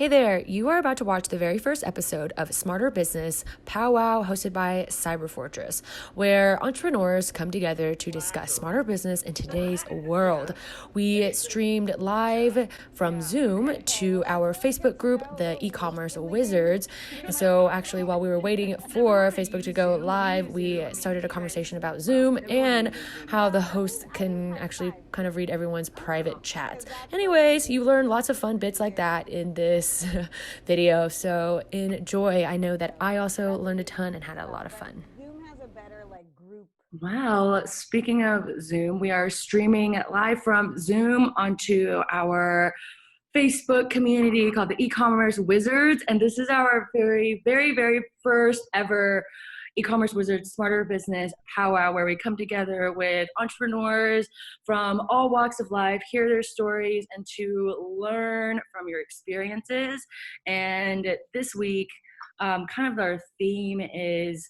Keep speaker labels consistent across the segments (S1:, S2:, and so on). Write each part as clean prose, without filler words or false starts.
S1: Hey there, you are about to watch the very first episode of Smarter Business Powwow hosted by CyberFortress, where entrepreneurs come together to discuss smarter business in today's world. We streamed live from Zoom to our Facebook group, the Ecommerce Wizards. And so actually, while we were waiting for Facebook to go live, we started a conversation about Zoom and how the host can actually kind of read everyone's private chats. Anyways, you learn lots of fun bits like that in this video, so enjoy. I know that I also learned a ton and had a lot of fun.
S2: Zoom has a better group.
S1: Wow, speaking of Zoom, we are streaming live from Zoom onto our Facebook community called the Ecommerce Wizards, and this is our very, very, very first ever Ecommerce Wizards Smarter Business Powwow, where we come together with entrepreneurs from all walks of life, hear their stories, and to learn from your experiences. And this week, kind of our theme is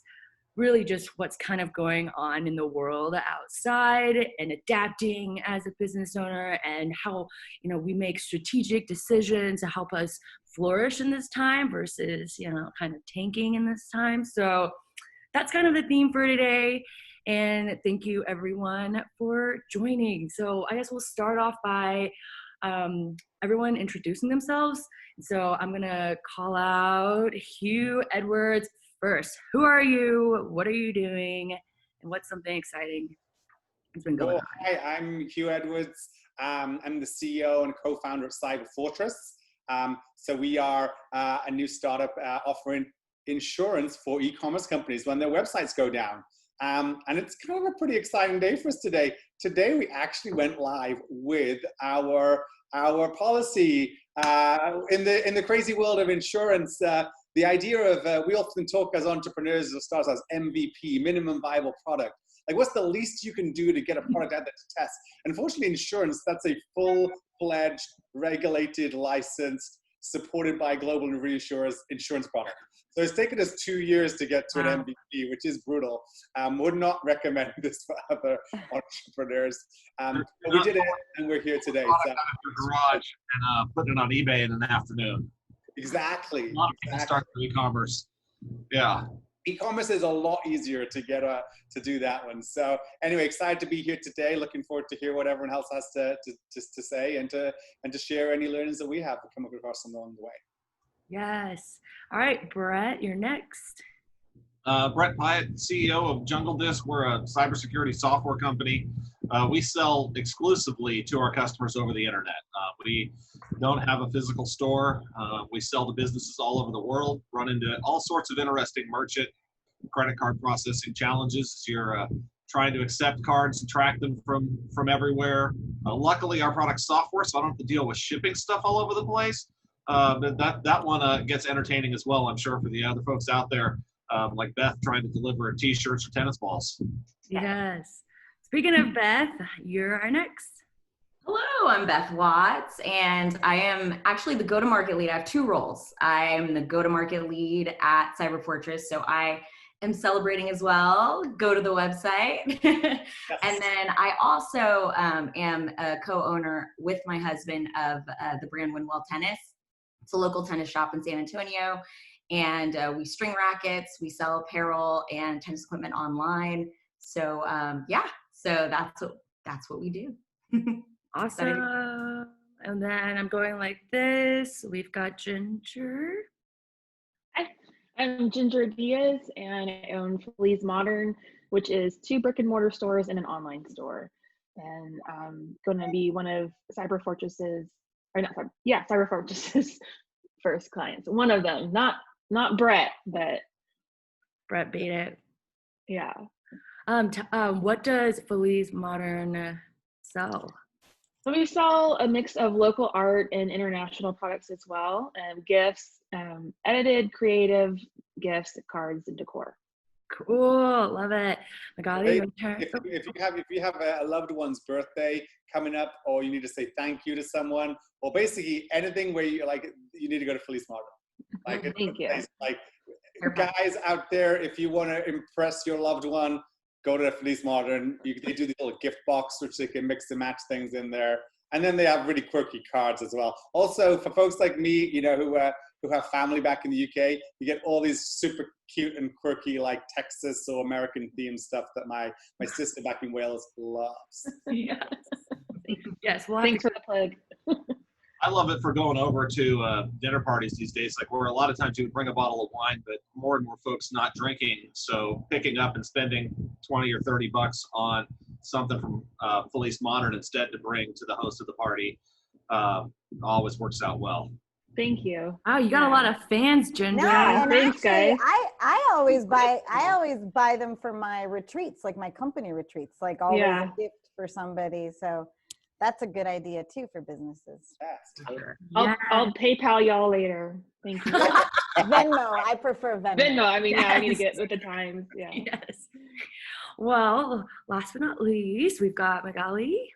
S1: really just what's kind of going on in the world outside and adapting as a business owner, and how we make strategic decisions to help us flourish in this time versus kind of tanking in this time. So that's kind of the theme for today, and thank you everyone for joining. So I guess we'll start off by everyone introducing themselves. So I'm gonna call out Hugh Edwards first. Who are you? What are you doing? And what's something exciting that's been going on?
S3: Hi, I'm Hugh Edwards. I'm the CEO and co-founder of CyberFortress. So we are a new startup offering insurance for e-commerce companies when their websites go down. And it's kind of a pretty exciting day for us today. Today, we actually went live with our policy in the crazy world of insurance. The idea of, we often talk as entrepreneurs or startups as MVP, minimum viable product. Like, what's the least you can do to get a product out there to test? Unfortunately, insurance, that's a full-fledged, regulated, licensed, supported by global reinsurers insurance product. So it's taken us 2 years to get to an MVP, which is brutal. Would not recommend this for other entrepreneurs. But we did it, and we're here today.
S4: Out of your garage and putting it on eBay in an afternoon.
S3: Exactly.
S4: A lot of people start with e-commerce. Yeah.
S3: E-commerce is a lot easier to get to do that one. So anyway, excited to be here today. Looking forward to hear what everyone else has to say and to share any learnings that we have come across along the way.
S1: Yes. All right, Bret, you're next.
S4: Bret, Piatt, CEO of Jungle Disk. We're a cybersecurity software company. We sell exclusively to our customers over the internet. We don't have a physical store. We sell to businesses all over the world, run into all sorts of interesting merchant credit card processing challenges as you're trying to accept cards and track them from everywhere. Luckily, our product's software, so I don't have to deal with shipping stuff all over the place. But that one gets entertaining as well, I'm sure, for the other folks out there, like Beth trying to deliver T-shirts or tennis balls.
S1: Yes. Speaking of Beth, you're our next.
S5: Hello, I'm Beth Watts, and I am actually the go-to-market lead. I have two roles. I am the go-to-market lead at CyberFortress, so I am celebrating as well. Go to the website. Yes. And then I also am a co-owner with my husband of the brand Winwell Tennis. It's a local tennis shop in San Antonio, and we string rackets, we sell apparel and tennis equipment online. So yeah, so that's what we do.
S1: Awesome. And then I'm going like this. We've got Ginger.
S6: Hi, I'm Ginger Diaz, and I own Feliz Modern, which is 2 brick and mortar stores and an online store. And I'm going to be one of CyberFortress's first clients. One of them, not Bret, but
S1: Bret beat it.
S6: Yeah.
S1: What does Feliz Modern sell?
S6: So we sell a mix of local art and international products as well, gifts, edited, creative gifts, cards, and decor.
S1: Cool, love it. Magaly,
S3: if you have a loved one's birthday coming up, or you need to say thank you to someone, or basically anything where you need to go to Feliz Modern.
S6: Thank you.
S3: Like, guys out there, if you want to impress your loved one, go to Feliz Modern. They do the little gift box, which they can mix and match things in there. And then they have really quirky cards as well. Also, for folks like me, you know, who have family back in the UK, you get all these super cute and quirky, like Texas or American themed stuff that my sister back in Wales loves.
S1: Yes. Yes. Well,
S6: Thanks for the plug.
S4: I love it for going over to dinner parties these days, like where a lot of times you would bring a bottle of wine, but more and more folks not drinking. So picking up and spending 20 or 30 bucks on something from Feliz Modern instead to bring to the host of the party always works out well.
S6: Thank you.
S1: wow, you got a lot of fans, Ginger.
S2: No,
S6: Yeah,
S2: and
S6: thanks,
S2: actually,
S6: guys.
S2: I always buy them for my retreats, like my company retreats, like always
S6: Yeah.
S2: a gift for somebody. So that's a good idea too for businesses.
S3: Yes, totally.
S6: I'll PayPal y'all later. Thank you.
S2: Venmo, I prefer Venmo.
S6: Venmo, I mean, yeah, I need to
S1: Yes.
S6: get with the times. Yeah.
S1: Yes. Well, last but not least, we've got Magaly.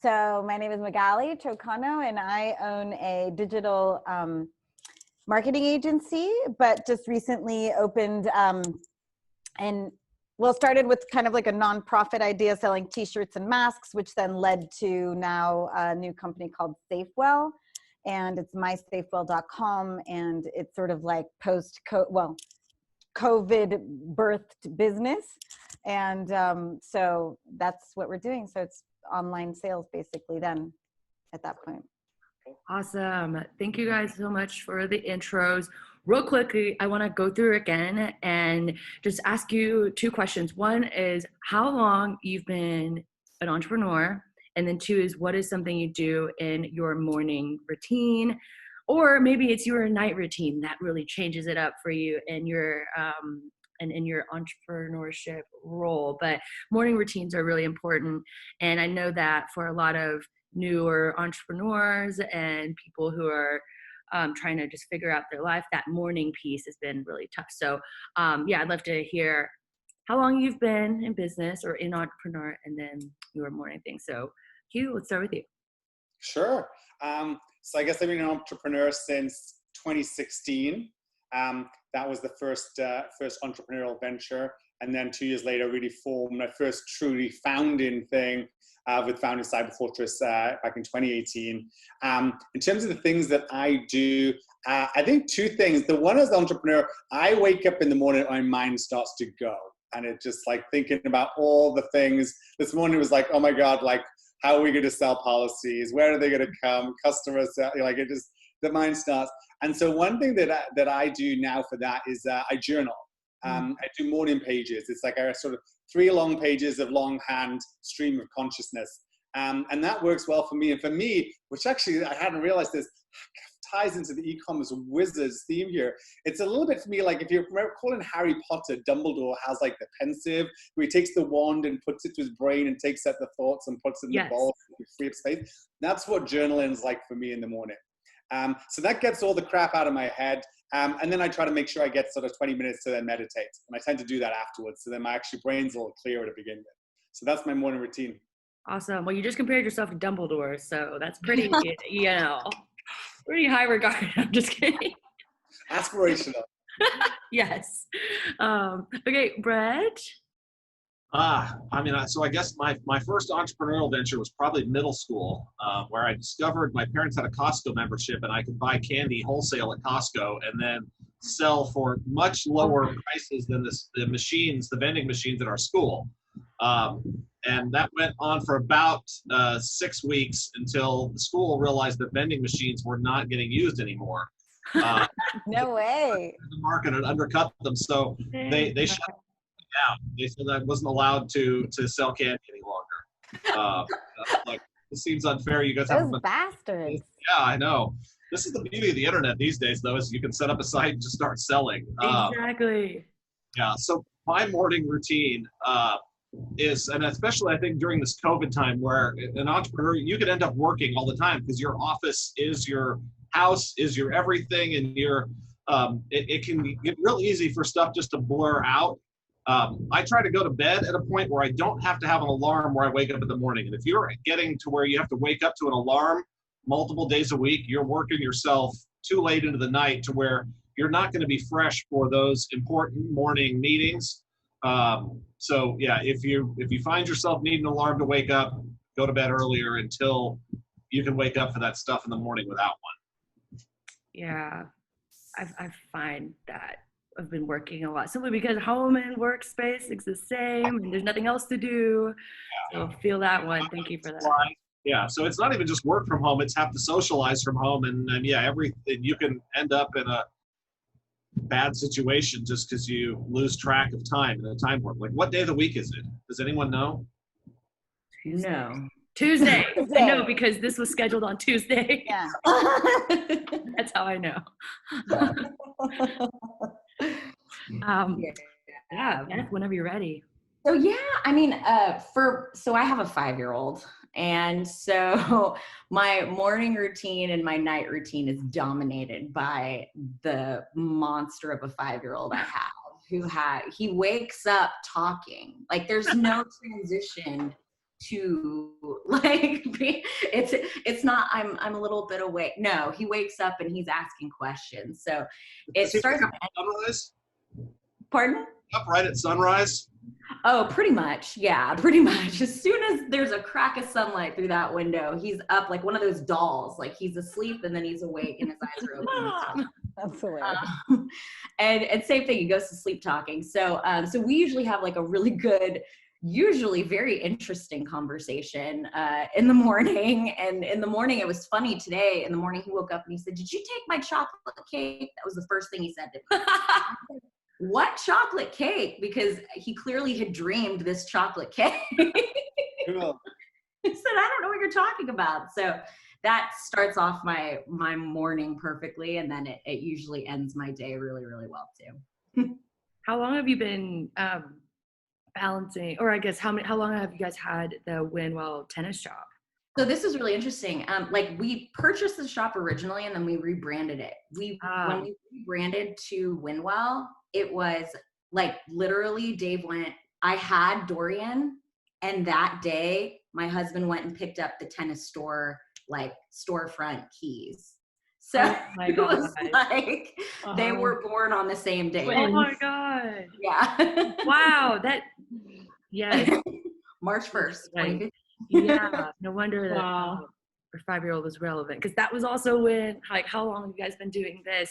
S2: So my name is Magaly Chocana, and I own a digital marketing agency, but just recently opened started with kind of like a nonprofit idea selling t-shirts and masks, which then led to now a new company called Safewell, and it's mysafewell.com, and it's sort of like COVID birthed business. And so that's what we're doing. So it's online sales basically then at that point.
S1: Awesome. Thank you guys so much for the intros. Real quickly, I want to go through again and just ask you two questions. One is how long you've been an entrepreneur, and then two is what is something you do in your morning routine, or maybe it's your night routine that really changes it up for you in your in your entrepreneurship role. But morning routines are really important, and I know that for a lot of newer entrepreneurs and people who are trying to just figure out their life, that morning piece has been really tough. So yeah, I'd love to hear how long you've been in business or in entrepreneur, and then your morning thing. So Hugh, let's start with you.
S3: Sure. So I guess I've been an entrepreneur since 2016. That was the first entrepreneurial venture. And then 2 years later, really formed my first truly founding thing with founding CyberFortress back in 2018. In terms of the things that I do, I think two things. The one as an entrepreneur, I wake up in the morning, my mind starts to go. And it's just like thinking about all the things. This morning was like, oh my God, like, how are we going to sell policies? Where are they going to come? Customers, like it just, the mind starts. And so one thing that I do now for that is I journal. I do morning pages. It's like a sort of 3 long pages of longhand stream of consciousness. And that works well for me. And for me, which actually I hadn't realized this, ties into the e-commerce wizards theme here. It's a little bit for me like if you remember calling Harry Potter, Dumbledore has like the pensive, where he takes the wand and puts it to his brain and takes out the thoughts and puts it in the bowl to free up space. That's what journaling is like for me in the morning. So that gets all the crap out of my head. And then I try to make sure I get sort of 20 minutes to then meditate. And I tend to do that afterwards. So then my actually brain's a little clearer to begin with. So that's my morning routine.
S1: Awesome. Well, you just compared yourself to Dumbledore, so that's pretty, you know, pretty high regard. I'm just kidding.
S3: Aspirational.
S1: Yes. Okay, Bret.
S4: I mean, so I guess my first entrepreneurial venture was probably middle school, where I discovered my parents had a Costco membership and I could buy candy wholesale at Costco and then sell for much lower prices than the vending machines at our school. And that went on for about 6 weeks until the school realized that vending machines were not getting used anymore.
S2: No way.
S4: The market had undercut them, so they shut down. They said I wasn't allowed to sell candy any longer. Like, this seems unfair. You guys
S2: Those
S4: have
S2: bastards.
S4: Yeah, I know. This is the beauty of the internet these days, though, is you can set up a site and just start selling.
S1: Exactly.
S4: Yeah. So my morning routine is, and especially I think during this COVID time, where an entrepreneur, you could end up working all the time because your office is your house, is your everything, and it can get real easy for stuff just to blur out. I try to go to bed at a point where I don't have to have an alarm where I wake up in the morning. And if you're getting to where you have to wake up to an alarm multiple days a week, you're working yourself too late into the night to where you're not going to be fresh for those important morning meetings. So yeah, if you find yourself needing an alarm to wake up, go to bed earlier until you can wake up for that stuff in the morning without one.
S1: Yeah, I find that I've been working a lot simply because home and workspace is the same and there's nothing else to do. So feel that one. Thank you for that.
S4: Yeah, so it's not even just work from home, it's have to socialize from home, and yeah, everything. You can end up in a bad situation just because you lose track of time and the time warp. Like, what day of the week is it? Does anyone know?
S5: No.
S1: Tuesday. I know because this was scheduled on Tuesday.
S2: Yeah.
S1: That's how I know. Yeah, Beth, whenever you're ready.
S5: So yeah, I mean, so I have a 5-year-old, and so my morning routine and my night routine is dominated by the monster of a 5-year-old I have, he wakes up talking. Like, there's no transition to like it's not I'm a little bit awake. No, he wakes up and he's asking questions. So it starts at
S4: sunrise.
S5: Pardon?
S4: Up right at sunrise.
S5: Oh, pretty much. Yeah, pretty much. As soon as there's a crack of sunlight through that window, he's up like one of those dolls. Like, he's asleep and then he's awake and his eyes are open.
S2: That's hilarious.
S5: And same thing, he goes to sleep talking. So so we usually have like a really good, usually very interesting conversation in the morning. And in the morning, it was funny today. In the morning, he woke up and he said, "Did you take my chocolate cake?" That was the first thing he said to me. What chocolate cake? Because he clearly had dreamed this chocolate cake.
S3: Cool.
S5: He said, "I don't know what you're talking about." So that starts off my morning perfectly. And then it usually ends my day really, really well too.
S1: How long have you been balancing, or I guess how long have you guys had the Winwell tennis shop?
S5: So this is really interesting. Like, we purchased the shop originally and then we rebranded it. When we rebranded to Winwell, it was like literally Dave went, I had Dorian, and that day my husband went and picked up the tennis store, like storefront keys. So it was like they were born on the same day.
S1: Oh my God.
S5: Yeah.
S1: Wow. Yes.
S5: March 1st, 2015.
S1: Yeah. No wonder that our 5-year-old was relevant, because that was also when, like, how long have you guys been doing this?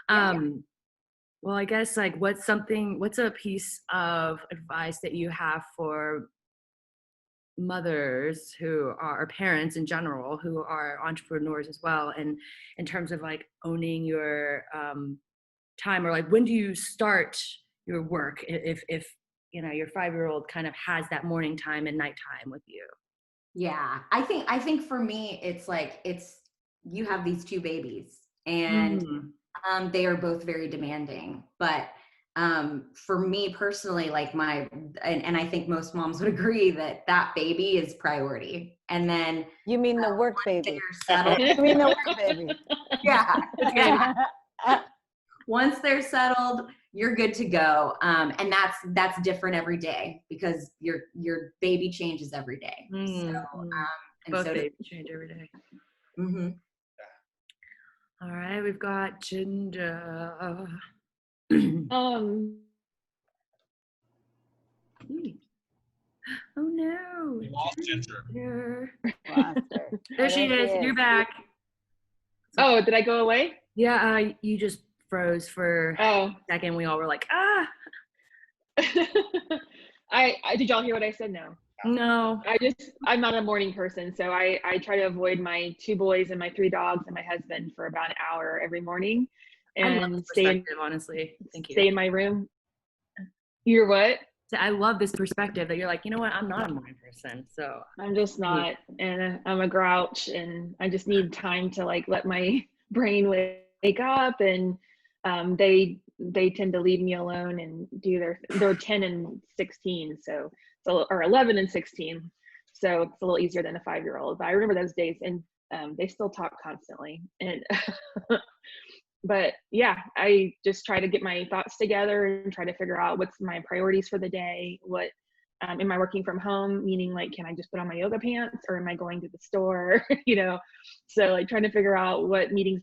S1: Well, I guess, like, what's a piece of advice that you have for mothers who are parents in general, who are entrepreneurs as well, and in terms of like owning your time, or like, when do you start your work if you know your 5-year-old kind of has that morning time and nighttime with you?
S5: Yeah, I think for me, it's like, you have these 2 babies, and they are both very demanding. But for me personally, like and I think most moms would agree that baby is priority. And then
S2: You mean the work baby?
S5: Settled,
S2: You mean the work baby?
S5: Yeah. Once they're settled, you're good to go. And that's different every day, because your baby changes every day. So, and
S1: both
S5: so
S1: babies change every day.
S5: Mm-hmm.
S1: All right, we've got Ginger. Oh no.
S4: We lost Ginger.
S1: There she is. You're back.
S6: Oh, did I go away?
S1: Yeah, you just froze for a second. We all were like, ah.
S6: I did y'all hear what I said? No.
S1: No.
S6: I'm not a morning person, so I try to avoid my 2 boys and my 3 dogs and my husband for about an hour every morning, and
S1: honestly. Thank you.
S6: Stay in my room. You're what?
S1: I love this perspective that you're like, you know what, I'm not a morning person, so
S6: I'm just not, and I'm a grouch, and I just need time to like let my brain wake up, and they tend to leave me alone and do they're 10 and 16, so or 11 and 16, so it's a little easier than a 5-year-old. But I remember those days, and they still talk constantly, and but yeah, I just try to get my thoughts together and try to figure out what's my priorities for the day. What am I working from home, meaning like, can I just put on my yoga pants, or am I going to the store? So like trying to figure out what meetings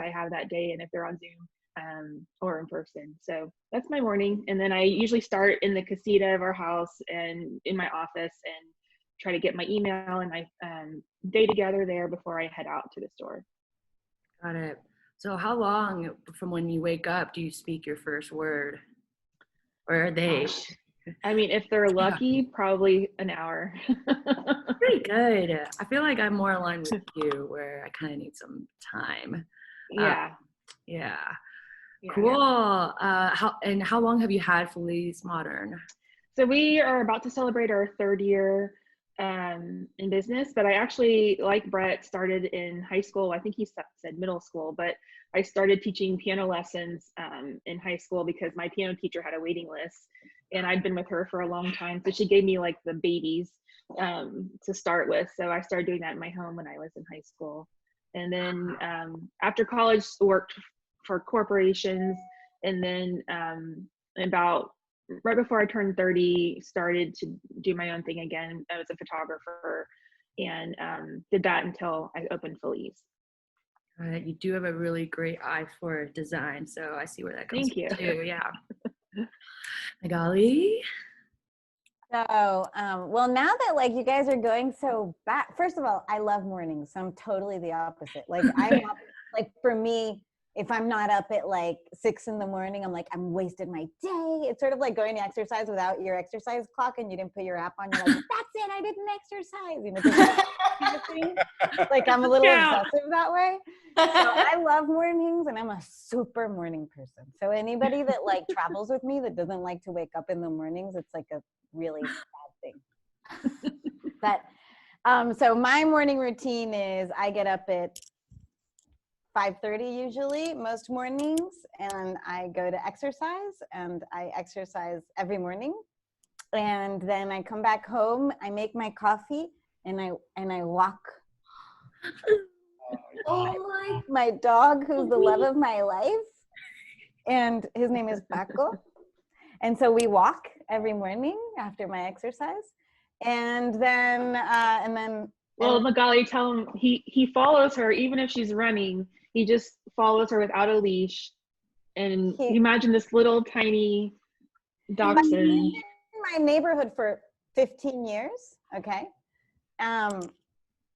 S6: I have that day, and if they're on Zoom or in person. So that's my morning. And then I usually start in the casita of our house and in my office, try to get my email and my day together there before I head out to the store.
S1: Got it. So how long from when you wake up do you speak your first word? Or are they?
S6: Gosh. I mean, if they're lucky, probably an hour.
S1: Pretty good. I feel like I'm more aligned with you where I kind of need some time.
S6: Yeah.
S1: Yeah.
S6: Yeah.
S1: Cool. How long have you had Feliz Modern?
S6: So we are about to celebrate our 3rd year in business, but I actually, like Bret, started in high school. I think he said middle school, but I started teaching piano lessons in high school because my piano teacher had a waiting list, and I'd been with her for a long time. So she gave me like the babies to start with. So I started doing that in my home when I was in high school. And then after college, worked for corporations, and then about right before I turned 30, started to do my own thing again. I was a photographer and did that until I opened Feliz.
S1: You do have a really great eye for design, so I see where that comes
S6: Thank you.
S1: from too. Yeah. Magaly?
S2: So, well, now that like you guys are going so back, first of all, I love mornings. So I'm totally the opposite. Like I'm up, like for me, if I'm not up at like 6 in the morning, I'm like, I'm wasted my day. It's sort of like going to exercise without your exercise clock and you didn't put your app on. You're like, that's it, I didn't exercise. You know, just kind of thing. Like I'm a little obsessive that way. So I love mornings and I'm a super morning person. So anybody that like travels with me that doesn't like to wake up in the mornings, it's like a really bad thing. But so my morning routine is I get up at 5:30 usually most mornings, and I go to exercise, and I exercise every morning, and then I come back home, I make my coffee, and I walk my dog, who's the love of my life, and his name is Paco. And so we walk every morning after my exercise, and then
S6: well, Magaly, tell him he follows her even if she's running. He just follows her without a leash, and imagine this little tiny dachshund.
S2: In my neighborhood for 15 years, okay, and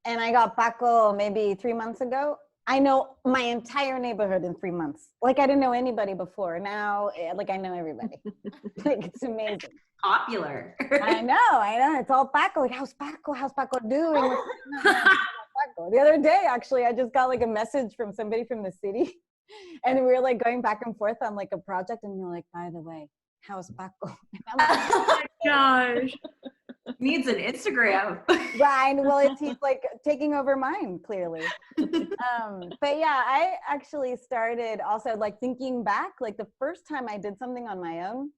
S2: I got Paco maybe 3 months ago. I know my entire neighborhood in 3 months. Like I didn't know anybody before. Now, like I know everybody. Like it's amazing.
S5: Popular.
S2: I know. It's all Paco. Like, how's Paco doing? The other day, actually, I just got like a message from somebody from the city, and we were like going back and forth on like a project, and they're like, by the way, how's Paco? And I'm like,
S1: Oh my gosh.
S5: Needs an Instagram.
S2: Right. Well, he's like taking over mine, clearly. But yeah, I actually started also like thinking back, like the first time I did something on my own,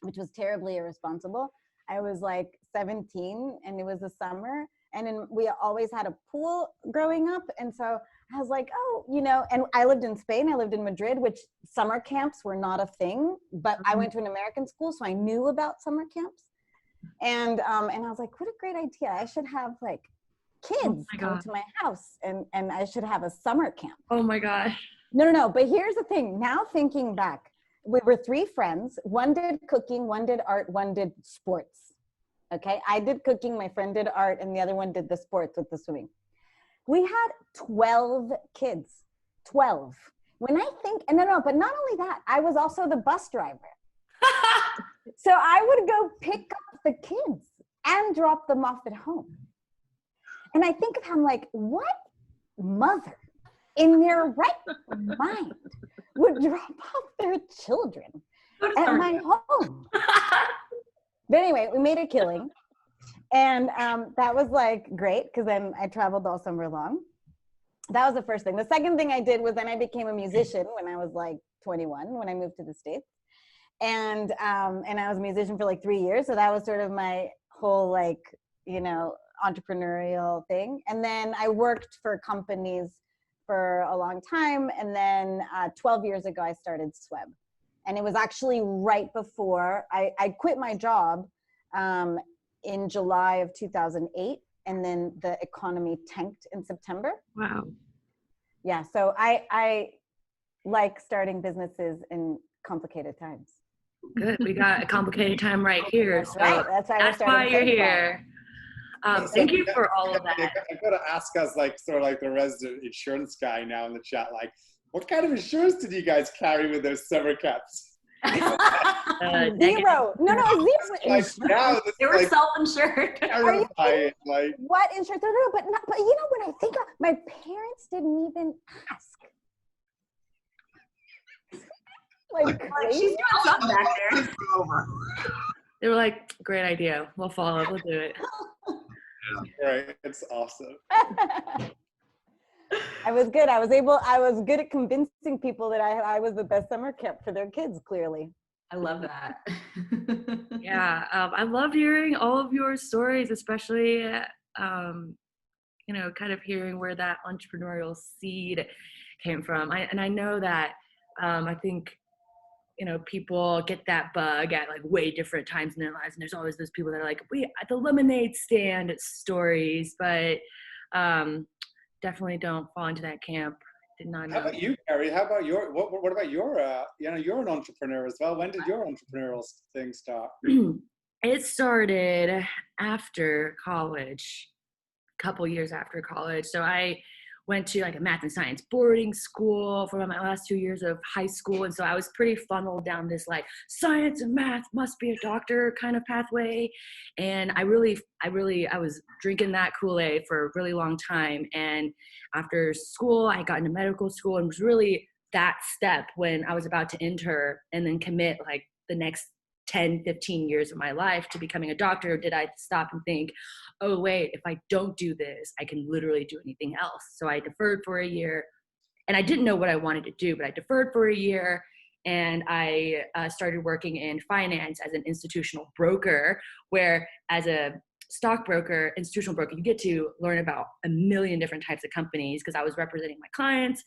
S2: which was terribly irresponsible. I was like 17 and it was the summer, and we always had a pool growing up. And so I was like, oh, you know, and I lived in Spain, I lived in Madrid, which summer camps were not a thing, but I went to an American school, so I knew about summer camps. And I was like, what a great idea. I should have like kids come to my house and I should have a summer camp.
S1: Oh my gosh.
S2: No. But here's the thing. Now thinking back, we were 3 friends. One did cooking, one did art, one did sports. Okay. I did cooking, my friend did art, and the other one did the sports with the swimming. We had 12 kids, 12. When I think, and no, but not only that, I was also the bus driver. So I would go pick up the kids and drop them off at home. And I think of how I'm like, what mother in their right mind would drop off their children at my home? But anyway, we made a killing. And that was like great, because then I traveled all summer long. That was the first thing. The second thing I did was then I became a musician when I was like 21, when I moved to the States. And I was a musician for like 3 years. So that was sort of my whole like, you know, entrepreneurial thing. And then I worked for companies for a long time. And then 12 years ago, I started Sweb. And it was actually right before I quit my job in July of 2008. And then the economy tanked in September.
S1: Wow.
S2: Yeah. So I like starting businesses in complicated times.
S1: Good. We got a complicated time right here. So
S2: right. That's why
S1: you're here. Thank you for all of that.
S3: I've got to ask us, like, sort of like the resident insurance guy now in the chat, like, what kind of insurance did you guys carry with those summer caps?
S2: Zero. No, zero.
S3: Like, now,
S5: They were self-insured.
S3: terrifying. Like,
S2: What insurance? No, but you know, when I think of, my parents didn't even ask. Like,
S5: She's doing something back there.
S1: They were like, great idea. We'll follow. We'll do it.
S3: right, it's awesome.
S2: I was good. I was good at convincing people that I was the best summer camp for their kids, clearly.
S5: I love that.
S1: Yeah, I loved hearing all of your stories, especially, you know, kind of hearing where that entrepreneurial seed came from. I know that I think, you know, people get that bug at like way different times in their lives. And there's always those people that are like, we at the lemonade stand stories, but definitely don't fall into that camp. Did not know.
S3: How about you, Carrie? How about what about your, you know, you're an entrepreneur as well. When did your entrepreneurial thing start?
S1: It started after college, a couple years after college. So I went to like a math and science boarding school for my last 2 years of high school. And so I was pretty funneled down this like science and math must be a doctor kind of pathway. And I was drinking that Kool-Aid for a really long time. And after school, I got into medical school, and was really that step when I was about to enter and then commit like the next 10, 15 years of my life to becoming a doctor. Did I stop and think, oh wait, if I don't do this, I can literally do anything else? So I deferred for a year, and I didn't know what I wanted to do, but I deferred for a year, and I started working in finance as an institutional broker, where as a stockbroker, institutional broker, you get to learn about a million different types of companies because I was representing my clients.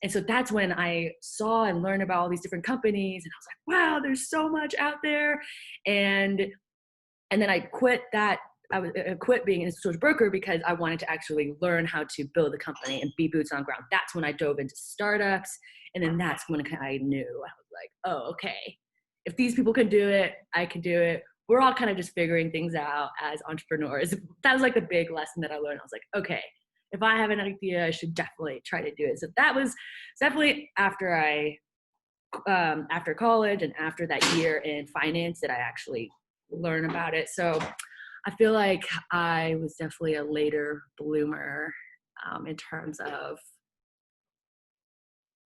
S1: And so that's when I saw and learned about all these different companies, and I was like, wow, there's so much out there. And then I quit that. I quit being an institutional broker because I wanted to actually learn how to build a company and be boots on ground. That's when I dove into startups. And then that's when I knew, I was like, oh, okay, if these people can do it, I can do it. We're all kind of just figuring things out as entrepreneurs. That was like the big lesson that I learned. I was like, okay, if I have an idea, I should definitely try to do it. So that was definitely after college and after that year in finance that I actually learned about it. So I feel like I was definitely a later bloomer in terms of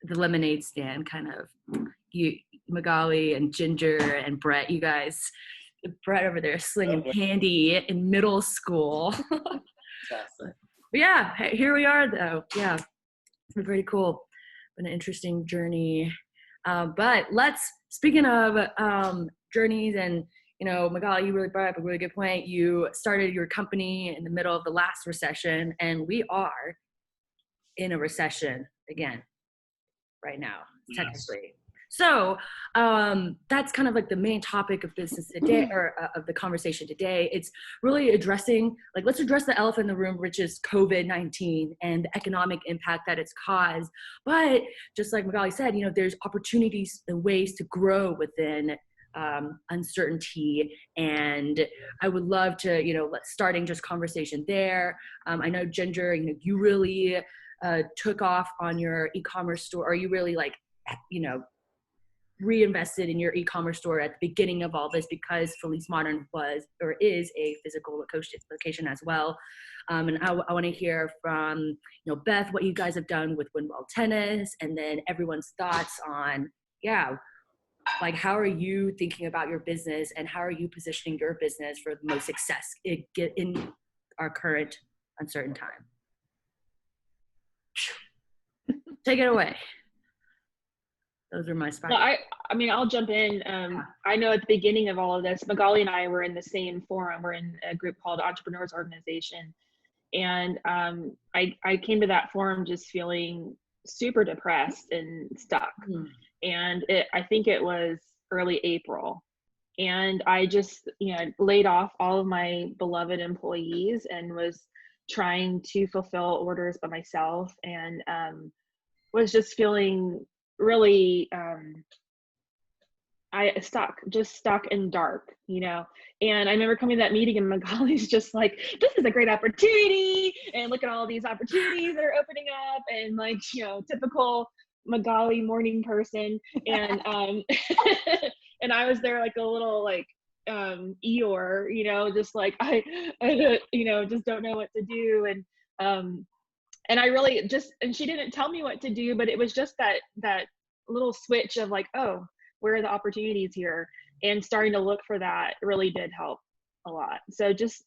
S1: the lemonade stand, kind of Magaly and Ginger and Bret, you guys, Bret over there slinging candy in middle school.
S3: Awesome.
S1: But yeah, here we are though. Yeah, it's been pretty cool. Been an interesting journey. But speaking of journeys, and you know, Magaly, you really brought up a really good point. You started your company in the middle of the last recession, and we are in a recession again right now, technically. So that's kind of like the main topic of business today, or of the conversation today. It's really addressing, like, let's address the elephant in the room, which is COVID-19 and the economic impact that it's caused. But just like Magaly said, you know, there's opportunities and ways to grow within uncertainty. And I would love to, you know, starting just conversation there. I know Ginger, you know, you really took off on your e-commerce store, or you really like, you know, reinvested in your e-commerce store at the beginning of all this, because Feliz Modern was or is a physical location as well. And I want to hear from, you know, Beth, what you guys have done with Winwell Tennis, and then everyone's thoughts on, yeah, like, how are you thinking about your business, and how are you positioning your business for the most success in our current uncertain time? Take it away. Those are my spots.
S6: Well, I mean, I'll jump in. I know at the beginning of all of this, Magaly and I were in the same forum. We're in a group called Entrepreneurs Organization. And I came to that forum just feeling super depressed and stuck. And I think it was early April. And I just, you know, laid off all of my beloved employees and was trying to fulfill orders by myself, and was just feeling really stuck in dark, you know. And I remember coming to that meeting and Magaly's just like, this is a great opportunity, and look at all these opportunities that are opening up, and like, you know, typical Magaly morning person. And and I was there like a little like Eeyore, you know, just like I you know, just don't know what to do. And I really just, and she didn't tell me what to do, but it was just that little switch of like, oh, where are the opportunities here? And starting to look for that really did help a lot. So just,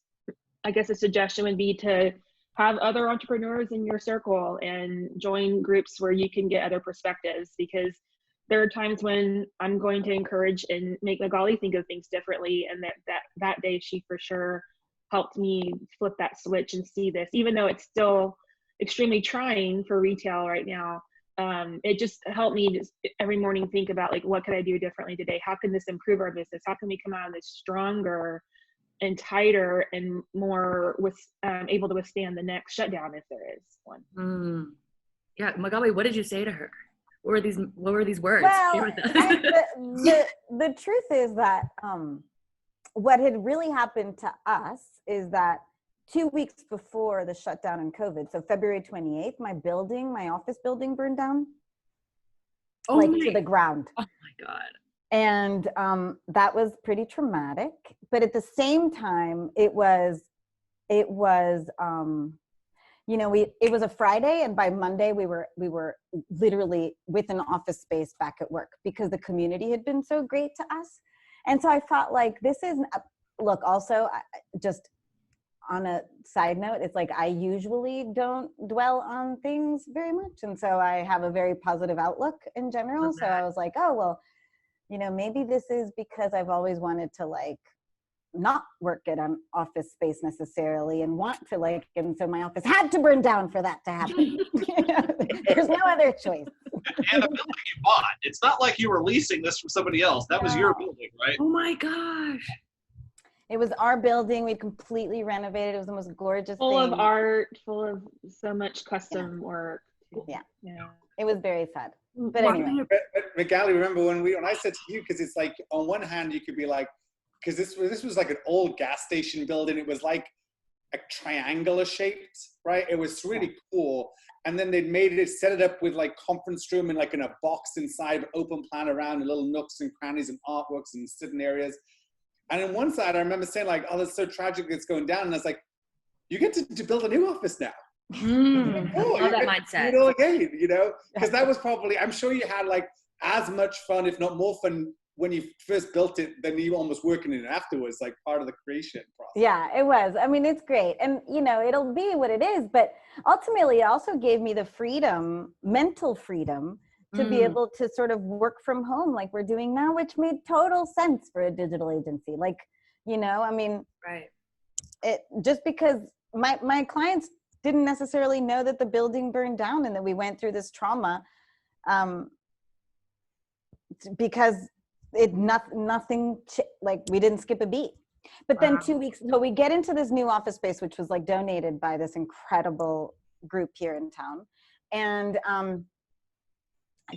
S6: I guess a suggestion would be to have other entrepreneurs in your circle and join groups where you can get other perspectives, because there are times when I'm going to encourage and make Magaly think of things differently. And that day she for sure helped me flip that switch and see this, even though it's still extremely trying for retail right now. It just helped me just every morning think about like, what could I do differently today? How can this improve our business? How can we come out of this stronger and tighter and more able to withstand the next shutdown if there is one?
S1: Yeah, Magaly, what did you say to her? What were these words?
S2: Well, the truth is that what had really happened to us is that 2 weeks before the shutdown in COVID, so February 28th, my office building burned down, to the ground.
S1: Oh my God.
S2: And that was pretty traumatic. But at the same time, it was you know, it was a Friday, and by Monday we were literally with an office space back at work because the community had been so great to us. And so I felt like this is, look, also just on a side note, it's like I usually don't dwell on things very much. And so I have a very positive outlook in general. So I was like, oh, well, you know, maybe this is because I've always wanted to like not work at an office space necessarily and want to like, and so my office had to burn down for that to happen. There's no other choice.
S4: And a building you bought. It's not like you were leasing this from somebody else. That was your building, right?
S1: Oh my gosh.
S2: It was our building. We'd completely renovated. It was the most gorgeous
S6: full
S2: thing.
S6: of art, full of so much custom work.
S2: Yeah.
S6: Yeah.
S2: It was very sad. But anyway.
S3: But Magaly, remember when I said to you, because it's like on one hand you could be like, because this was like an old gas station building. It was like a triangular shaped, right? It was really cool. And then they'd set it up with like conference room and like in a box inside, open plan around, and little nooks and crannies and artworks and sitting areas. And on one side, I remember saying like, oh, that's so tragic it's going down. And I was like, you get to build a new office now.
S1: Love that mindset.
S3: Do it all again, you know? Because that was probably, I'm sure you had like as much fun, if not more fun, when you first built it than you almost working in it afterwards, like part of the creation process.
S2: Yeah, it was. I mean, it's great. And, you know, it'll be what it is. But ultimately, it also gave me the freedom, mental freedom, to be able to sort of work from home like we're doing now, which made total sense for a digital agency. Like, you know, I mean,
S1: right.
S2: It just because my clients didn't necessarily know that the building burned down and that we went through this trauma, because nothing like we didn't skip a beat. But then 2 weeks, so we get into this new office space, which was like donated by this incredible group here in town. And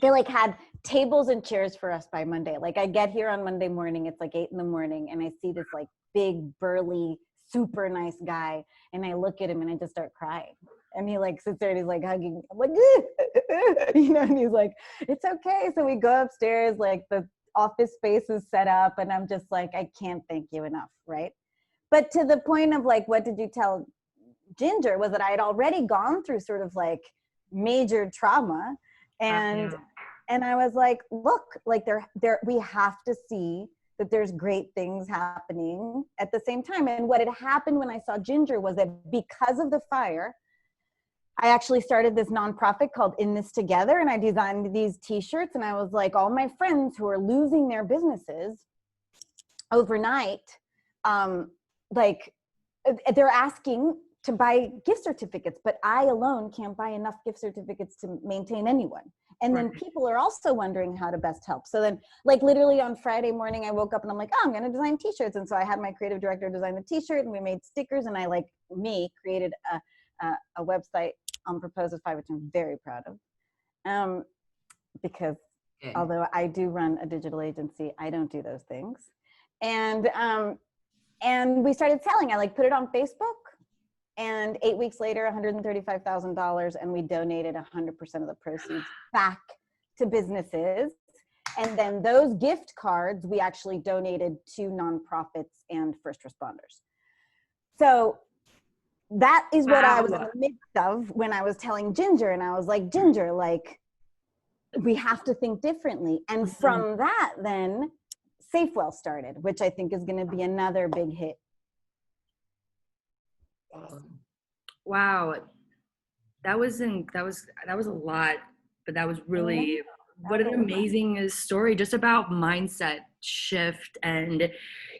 S2: they like had tables and chairs for us by Monday. Like I get here on Monday morning, it's like 8 a.m. and I see this like big, burly, super nice guy. And I look at him and I just start crying. And he like sits there and he's like hugging me. I'm like, you know, and he's like, it's okay. So we go upstairs, like the office space is set up, and I'm just like, I can't thank you enough, right? But to the point of like, what did you tell Ginger, was that I had already gone through sort of like major trauma. And I was like, look, like we have to see that there's great things happening at the same time. And what had happened when I saw Ginger was that because of the fire, I actually started this nonprofit called In This Together, and I designed these t-shirts, and I was like, all my friends who are losing their businesses overnight, like they're asking to buy gift certificates, but I alone can't buy enough gift certificates to maintain anyone. And then people are also wondering how to best help. So then like literally on Friday morning, I woke up and I'm like, oh, I'm going to design t-shirts. And so I had my creative director design the t-shirt, and we made stickers, and I created a website on Propose with 5, which I'm very proud of, because
S5: Good.
S2: although I do run a digital agency, I don't do those things. And we started selling. I like put it on Facebook, and 8 weeks later, $135,000, and we donated 100% of the proceeds back to businesses. And then those gift cards, we actually donated to nonprofits and first responders. So that is what I was in the midst of when I was telling Ginger, and I was like, Ginger, like, we have to think differently. And from that, then Safewell started, which I think is going to be another big hit.
S1: Wow, that was a lot, but that was really what an amazing story, just about mindset shift and,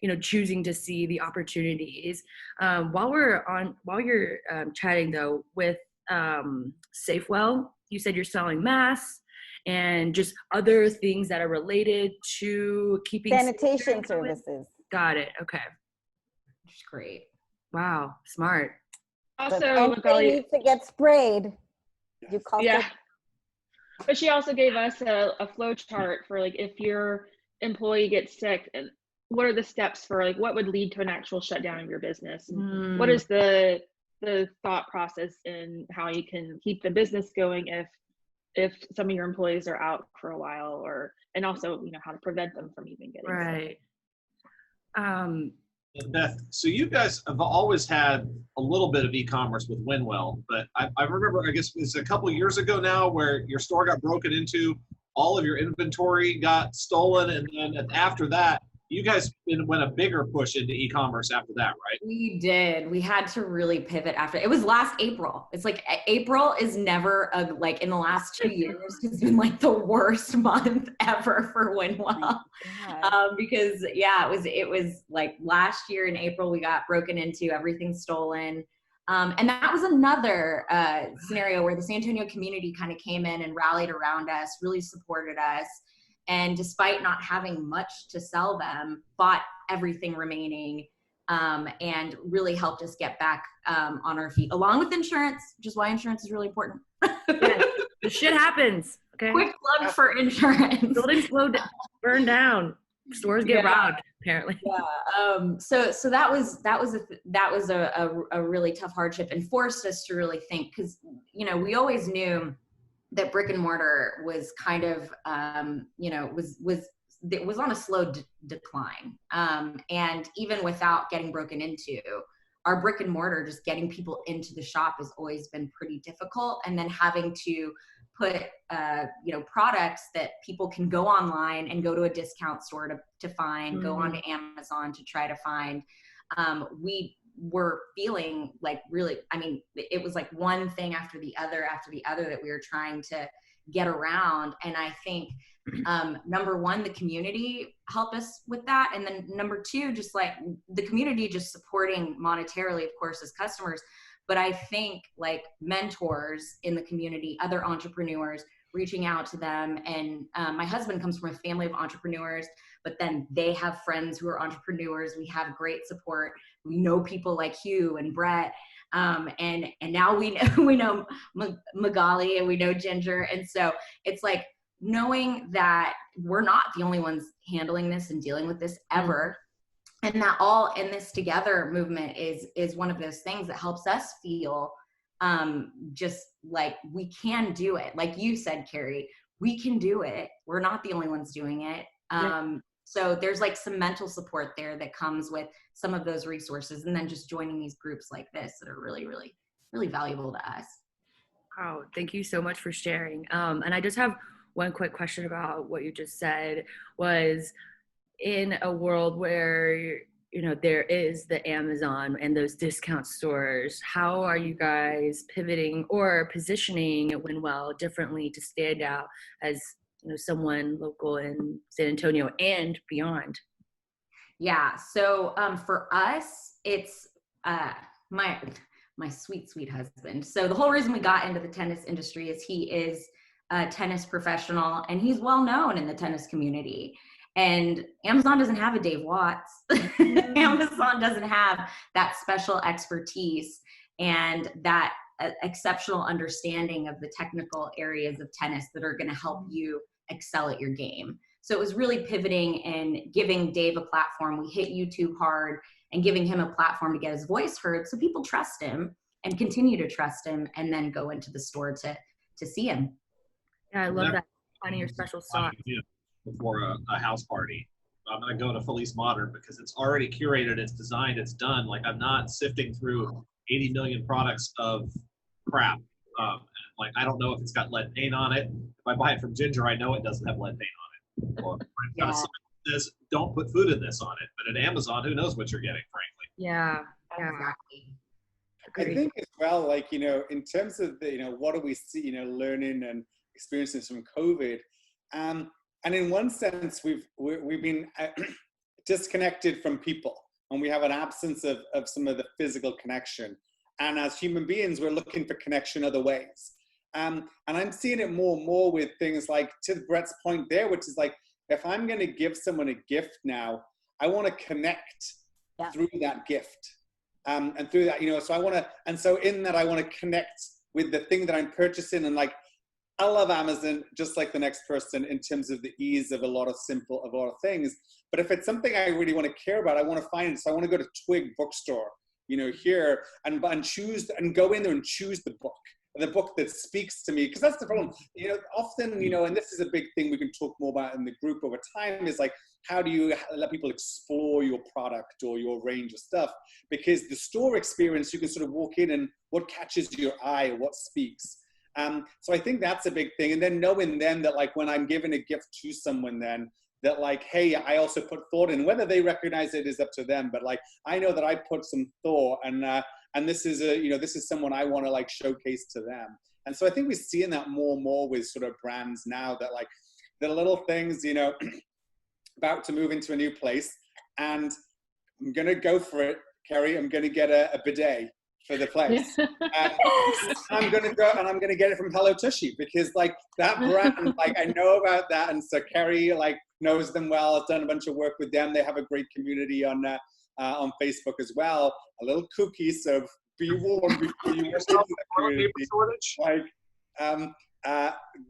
S1: you know, choosing to see the opportunities. While you're chatting though with Safewell, you said you're selling masks and just other things that are related to keeping
S2: sanitation services.
S1: Got it. Okay.
S5: That's great.
S1: Wow. Smart.
S6: Also,
S2: Magaly needs to get sprayed. You call
S6: yeah. But she also gave us a flow chart for like if your employee gets sick, and what are the steps for like what would lead to an actual shutdown of your business? And what is the thought process in how you can keep the business going if some of your employees are out for a while, and also, you know, how to prevent them from even getting sick.
S4: Beth, so you guys have always had a little bit of e-commerce with Winwell, but I remember, I guess it's a couple of years ago now, where your store got broken into, all of your inventory got stolen, and then after that, you guys went a bigger push into e-commerce after that, right?
S5: We did. We had to really pivot after. It was last April. It's like April is never like in the last 2 years has been like the worst month ever for Winwell. Because it was like last year in April we got broken into, everything stolen. And that was another scenario where the San Antonio community kind of came in and rallied around us, really supported us. And despite not having much to sell them, bought everything remaining, and really helped us get back on our feet, along with insurance, which is why insurance is really important.
S1: Yeah, the shit happens. Okay.
S5: Quick plug for insurance.
S1: Buildings burn down. Stores get robbed, apparently.
S5: Yeah. So that was a really tough hardship, and forced us to really think, because, you know, we always knew that brick and mortar was kind of, was on a slow decline. And even without getting broken into, our brick and mortar, just getting people into the shop has always been pretty difficult. And then having to put, products that people can go online and go to a discount store to find, go onto Amazon to try to find. We were feeling like really, I mean, it was like one thing after the other that we were trying to get around. And I think, number one, the community helped us with that. And then number two, just like the community just supporting monetarily, of course, as customers. But I think like mentors in the community, other entrepreneurs, reaching out to them. And my husband comes from a family of entrepreneurs, but then they have friends who are entrepreneurs. We have great support. We know people like Hugh and Bret. And now we know Magaly, and we know Ginger. And so it's like knowing that we're not the only ones handling this and dealing with this ever. And that all in this together movement is one of those things that helps us feel just like we can do it. Like you said, Carrie, we can do it. We're not the only ones doing it. So there's like some mental support there that comes with some of those resources, and then just joining these groups like this that are really, really, really valuable to us.
S1: Wow, thank you so much for sharing. And I just have one quick question about what you just said. Was in a world where, you know, there is the Amazon and those discount stores, how are you guys pivoting or positioning Winwell differently to stand out as, you know, someone local in San Antonio and beyond?
S5: Yeah. So for us, it's my sweet husband. So the whole reason we got into the tennis industry is he is a tennis professional, and he's well known in the tennis community. And Amazon doesn't have a Dave Watts. Amazon doesn't have that special expertise and that exceptional understanding of the technical areas of tennis that are going to help you excel at your game. So it was really pivoting and giving Dave a platform. We hit YouTube hard and giving him a platform to get his voice heard so people trust him and continue to trust him and then go into the store to see him.
S1: Yeah, I love that. Finding your special sauce.
S4: Before a house party, I'm going to go to Feliz Modern because it's already curated, it's designed, it's done. Like, I'm not sifting through 80 million products of crap. Like, I don't know if it's got lead paint on it. If I buy it from Ginger, I know it doesn't have lead paint on it. Or it's got a sign that says, don't put food in this on it. But at Amazon, who knows what you're getting, frankly.
S1: Yeah.
S5: Exactly.
S3: I think as well, like, you know, in terms of the, you know, what do we see, you know, learning and experiences from COVID, and in one sense, we've been disconnected from people, and we have an absence of some of the physical connection. And as human beings, we're looking for connection other ways. And I'm seeing it more and more with things like, to Bret's point there, which is like, if I'm going to give someone a gift now, I want to connect through that gift. And through that, you know, so I want to, and so in that, I want to connect with the thing that I'm purchasing. And like, I love Amazon just like the next person in terms of the ease of a lot of things. But if it's something I really want to care about, I want to find it. So I want to go to Twig bookstore, you know, here and choose and go in there and choose the book that speaks to me. Because that's the problem, you know, often, you know, and this is a big thing we can talk more about in the group over time, is like, how do you let people explore your product or your range of stuff? Because the store experience, you can sort of walk in and what catches your eye, what speaks. So I think that's a big thing. And then knowing then that, like, when I'm giving a gift to someone, then that, like, hey, I also put thought in. Whether they recognize it is up to them, but like, I know that I put some thought, and this is you know, this is someone I want to like showcase to them. And so I think we're seeing that more and more with sort of brands now, that like the little things, you know, about to move into a new place, and I'm gonna go for it, Carrie. I'm gonna get a bidet for the place. I'm gonna go and I'm gonna get it from Hello Tushy, because like that brand, like I know about that, and so Carrie like knows them well. Has done a bunch of work with them. They have a great community on Facebook as well. A little cookie, so be warned before you rush into the community. Like,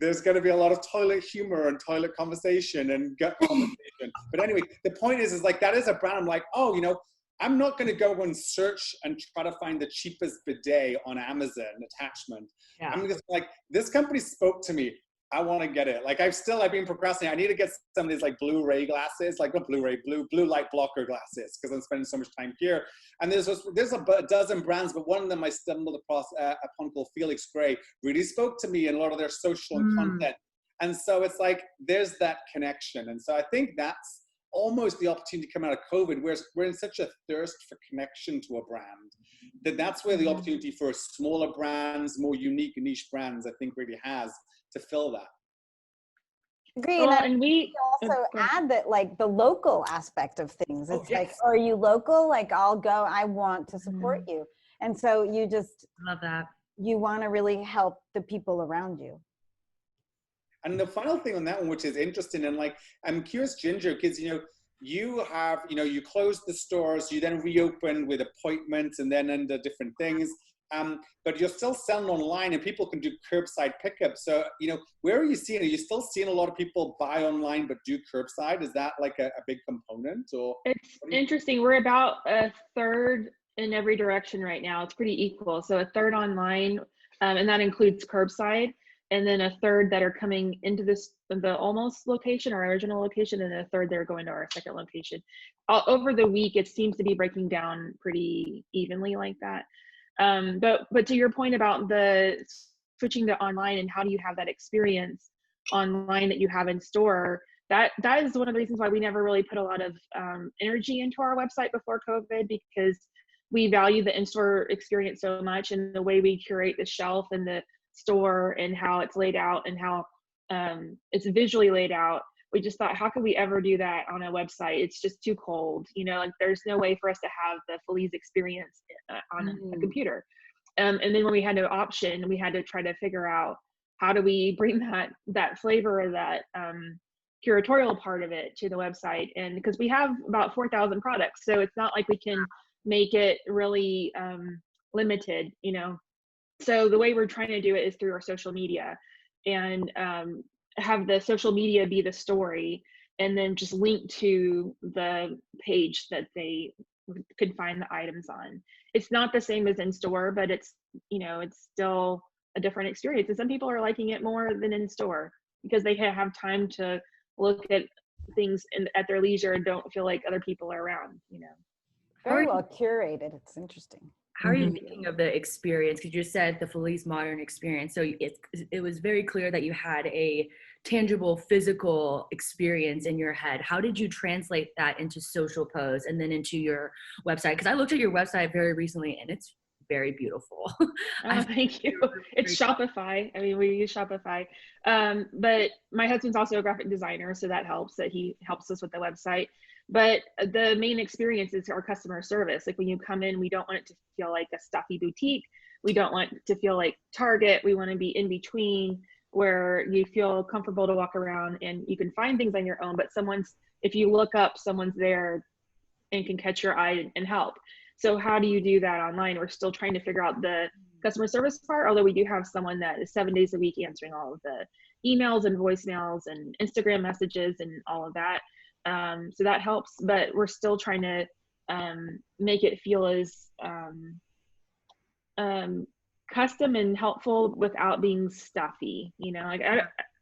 S3: there's going to be a lot of toilet humor and toilet conversation and gut conversation. But anyway, the point is like, that is a brand. I'm like, oh, you know, I'm not going to go and search and try to find the cheapest bidet on Amazon attachment. Yeah. I'm just like, this company spoke to me. I want to get it. Like I've been procrastinating. I need to get some of these like Blu-ray glasses, like not Blu-ray, blue light blocker glasses, because I'm spending so much time here. And there's a dozen brands, but one of them I stumbled across upon called Felix Gray really spoke to me in a lot of their social content. And so it's like, there's that connection. And so I think that's almost the opportunity to come out of COVID, where we're in such a thirst for connection to a brand, that's where the opportunity for smaller brands, more unique niche brands, I think really has to fill that.
S2: Agree. And we also add that like the local aspect of things. It's like, are you local? Like I'll go, I want to support you. And so you just
S1: love that. You
S2: want to really help the people around you.
S3: And the final thing on that one, which is interesting, and like, I'm curious, Ginger, because, you know, you have, you know, you closed the stores, you then reopened with appointments and then under different things. But you're still selling online and people can do curbside pickup. So, you know, where are you seeing? Are you still seeing a lot of people buy online but do curbside? Is that like a big component? Or
S6: it's interesting. We're about a third in every direction right now. It's pretty equal. So a third online, and that includes curbside, and then a third that are coming into the almost location, our original location, and a third that are going to our second location. Over the week, it seems to be breaking down pretty evenly like that. But to your point about the switching to online and how do you have that experience online that you have in store, that is one of the reasons why we never really put a lot of energy into our website before COVID, because we value the in-store experience so much, and the way we curate the shelf and the store and how it's laid out and how it's visually laid out. We just thought, how could we ever do that on a website? It's just too cold, you know, like there's no way for us to have the Feliz experience on a computer. And then when we had no option, we had to try to figure out how do we bring that flavor or that curatorial part of it to the website. And because we have about 4,000 products, so it's not like we can make it really limited, you know. So the way we're trying to do it is through our social media. And have the social media be the story, and then just link to the page that they could find the items on. It's not the same as in store, but it's, you know, it's still a different experience. And some people are liking it more than in store because they have time to look at things at their leisure and don't feel like other people are around, you know.
S2: Very well curated. It's interesting.
S1: How are you thinking of the experience? Because you said the Feliz modern experience. So it was very clear that you had a tangible physical experience in your head. How did you translate that into social posts and then into your website? Because I looked at your website very recently and it's very beautiful.
S6: Oh, thank you. It's Shopify. I mean, we use Shopify. But my husband's also a graphic designer, so that helps, that he helps us with the website. But the main experience is our customer service. Like when you come in, we don't want it to feel like a stuffy boutique. We don't want it to feel like Target. We want to be in between where you feel comfortable to walk around and you can find things on your own, but if you look up, someone's there and can catch your eye and help. So how do you do that online? We're still trying to figure out the customer service part, although we do have someone that is 7 days a week answering all of the emails and voicemails and Instagram messages and all of that. So that helps, but we're still trying to make it feel as custom and helpful without being stuffy. You know, like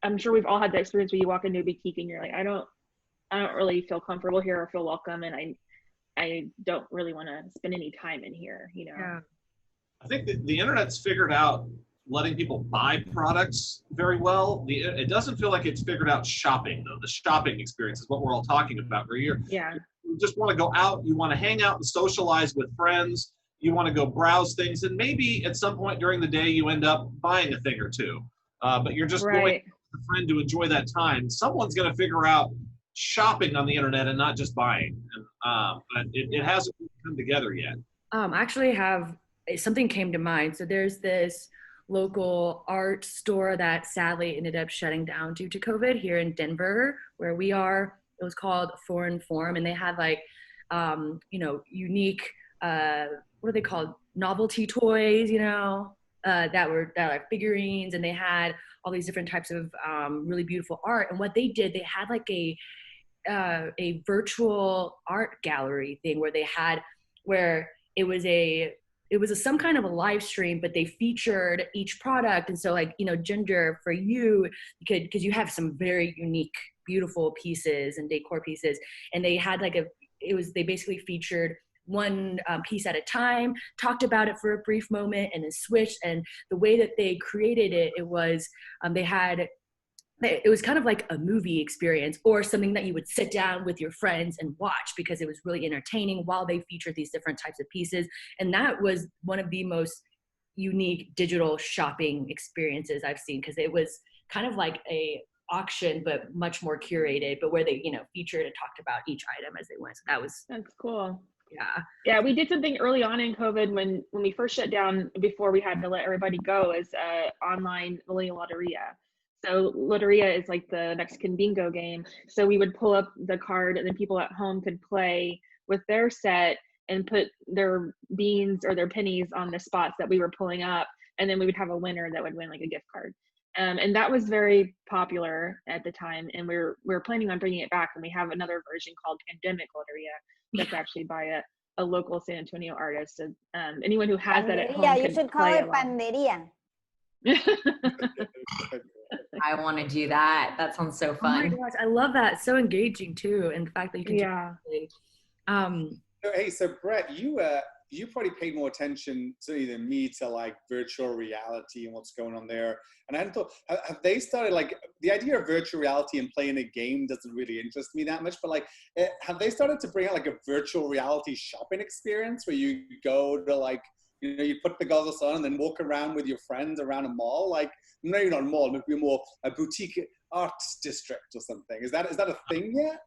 S6: I'm sure we've all had the experience where you walk into a boutique and you're like, I don't really feel comfortable here or feel welcome, and I don't really want to spend any time in here, you know.
S1: Yeah.
S4: I think the internet's figured out letting people buy products very well. It doesn't feel like it's figured out shopping, though. The shopping experience is what we're all talking about. Where you just want to go out, you want to hang out and socialize with friends, you want to go browse things, and maybe at some point during the day you end up buying a thing or two. But you're just going with a friend to enjoy that time. Someone's going to figure out shopping on the internet and not just buying. But it hasn't come together yet.
S1: Actually something came to mind. So there's this local art store that sadly ended up shutting down due to COVID here in Denver, where we are. It was called Foreign Form, and they had like, unique, what are they called? Novelty toys, that were figurines, and they had all these different types of really beautiful art. And what they did, they had like a virtual art gallery thing where it was some kind of a live stream, but they featured each product. And so Ginger, for you, because you have some very unique, beautiful pieces and decor pieces, and they had they basically featured one piece at a time, talked about it for a brief moment, and then switched. And the way that they created it, it was kind of like a movie experience, or something that you would sit down with your friends and watch, because it was really entertaining while they featured these different types of pieces. And that was one of the most unique digital shopping experiences I've seen, because it was kind of like a auction, but much more curated, but where they, featured and talked about each item as they went. So
S6: that's cool.
S1: Yeah,
S6: we did something early on in COVID when we first shut down, before we had to let everybody go, is online millennial loteria. So loteria is like the Mexican bingo game. So we would pull up the card, and then people at home could play with their set and put their beans or their pennies on the spots that we were pulling up, and then we would have a winner that would win like a gift card. And that was very popular at the time, and we're planning on bringing it back. And we have another version called Pandemic Loteria that's actually by a local San Antonio artist. So anyone who has that at home,
S2: you should call it Panderia.
S5: I want to do that. That sounds so fun.
S1: Oh my gosh, I love that. It's so engaging too, and the fact that you can
S3: Hey, so Bret, you probably paid more attention to than me to like virtual reality and what's going on there. And I hadn't thought, have they started, like, the idea of virtual reality and playing a game doesn't really interest me that much, but like, have they started to bring out like a virtual reality shopping experience where you go to like, you put the goggles on and then walk around with your friends around a mall, like maybe not a mall, maybe more a boutique arts district or something. Is that a thing yet?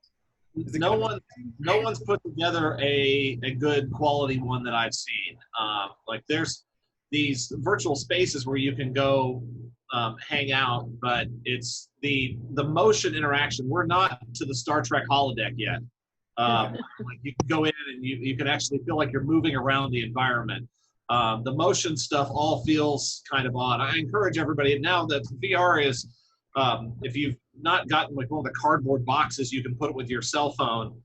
S4: No one's put together a good quality one that I've seen. Like there's these virtual spaces where you can go hang out, but it's the motion interaction. We're not to the Star Trek holodeck yet. Like you can go in and you can actually feel like you're moving around the environment. The motion stuff all feels kind of odd. I encourage everybody now that VR is If you've not gotten like one of the cardboard boxes you can put it with your cell phone,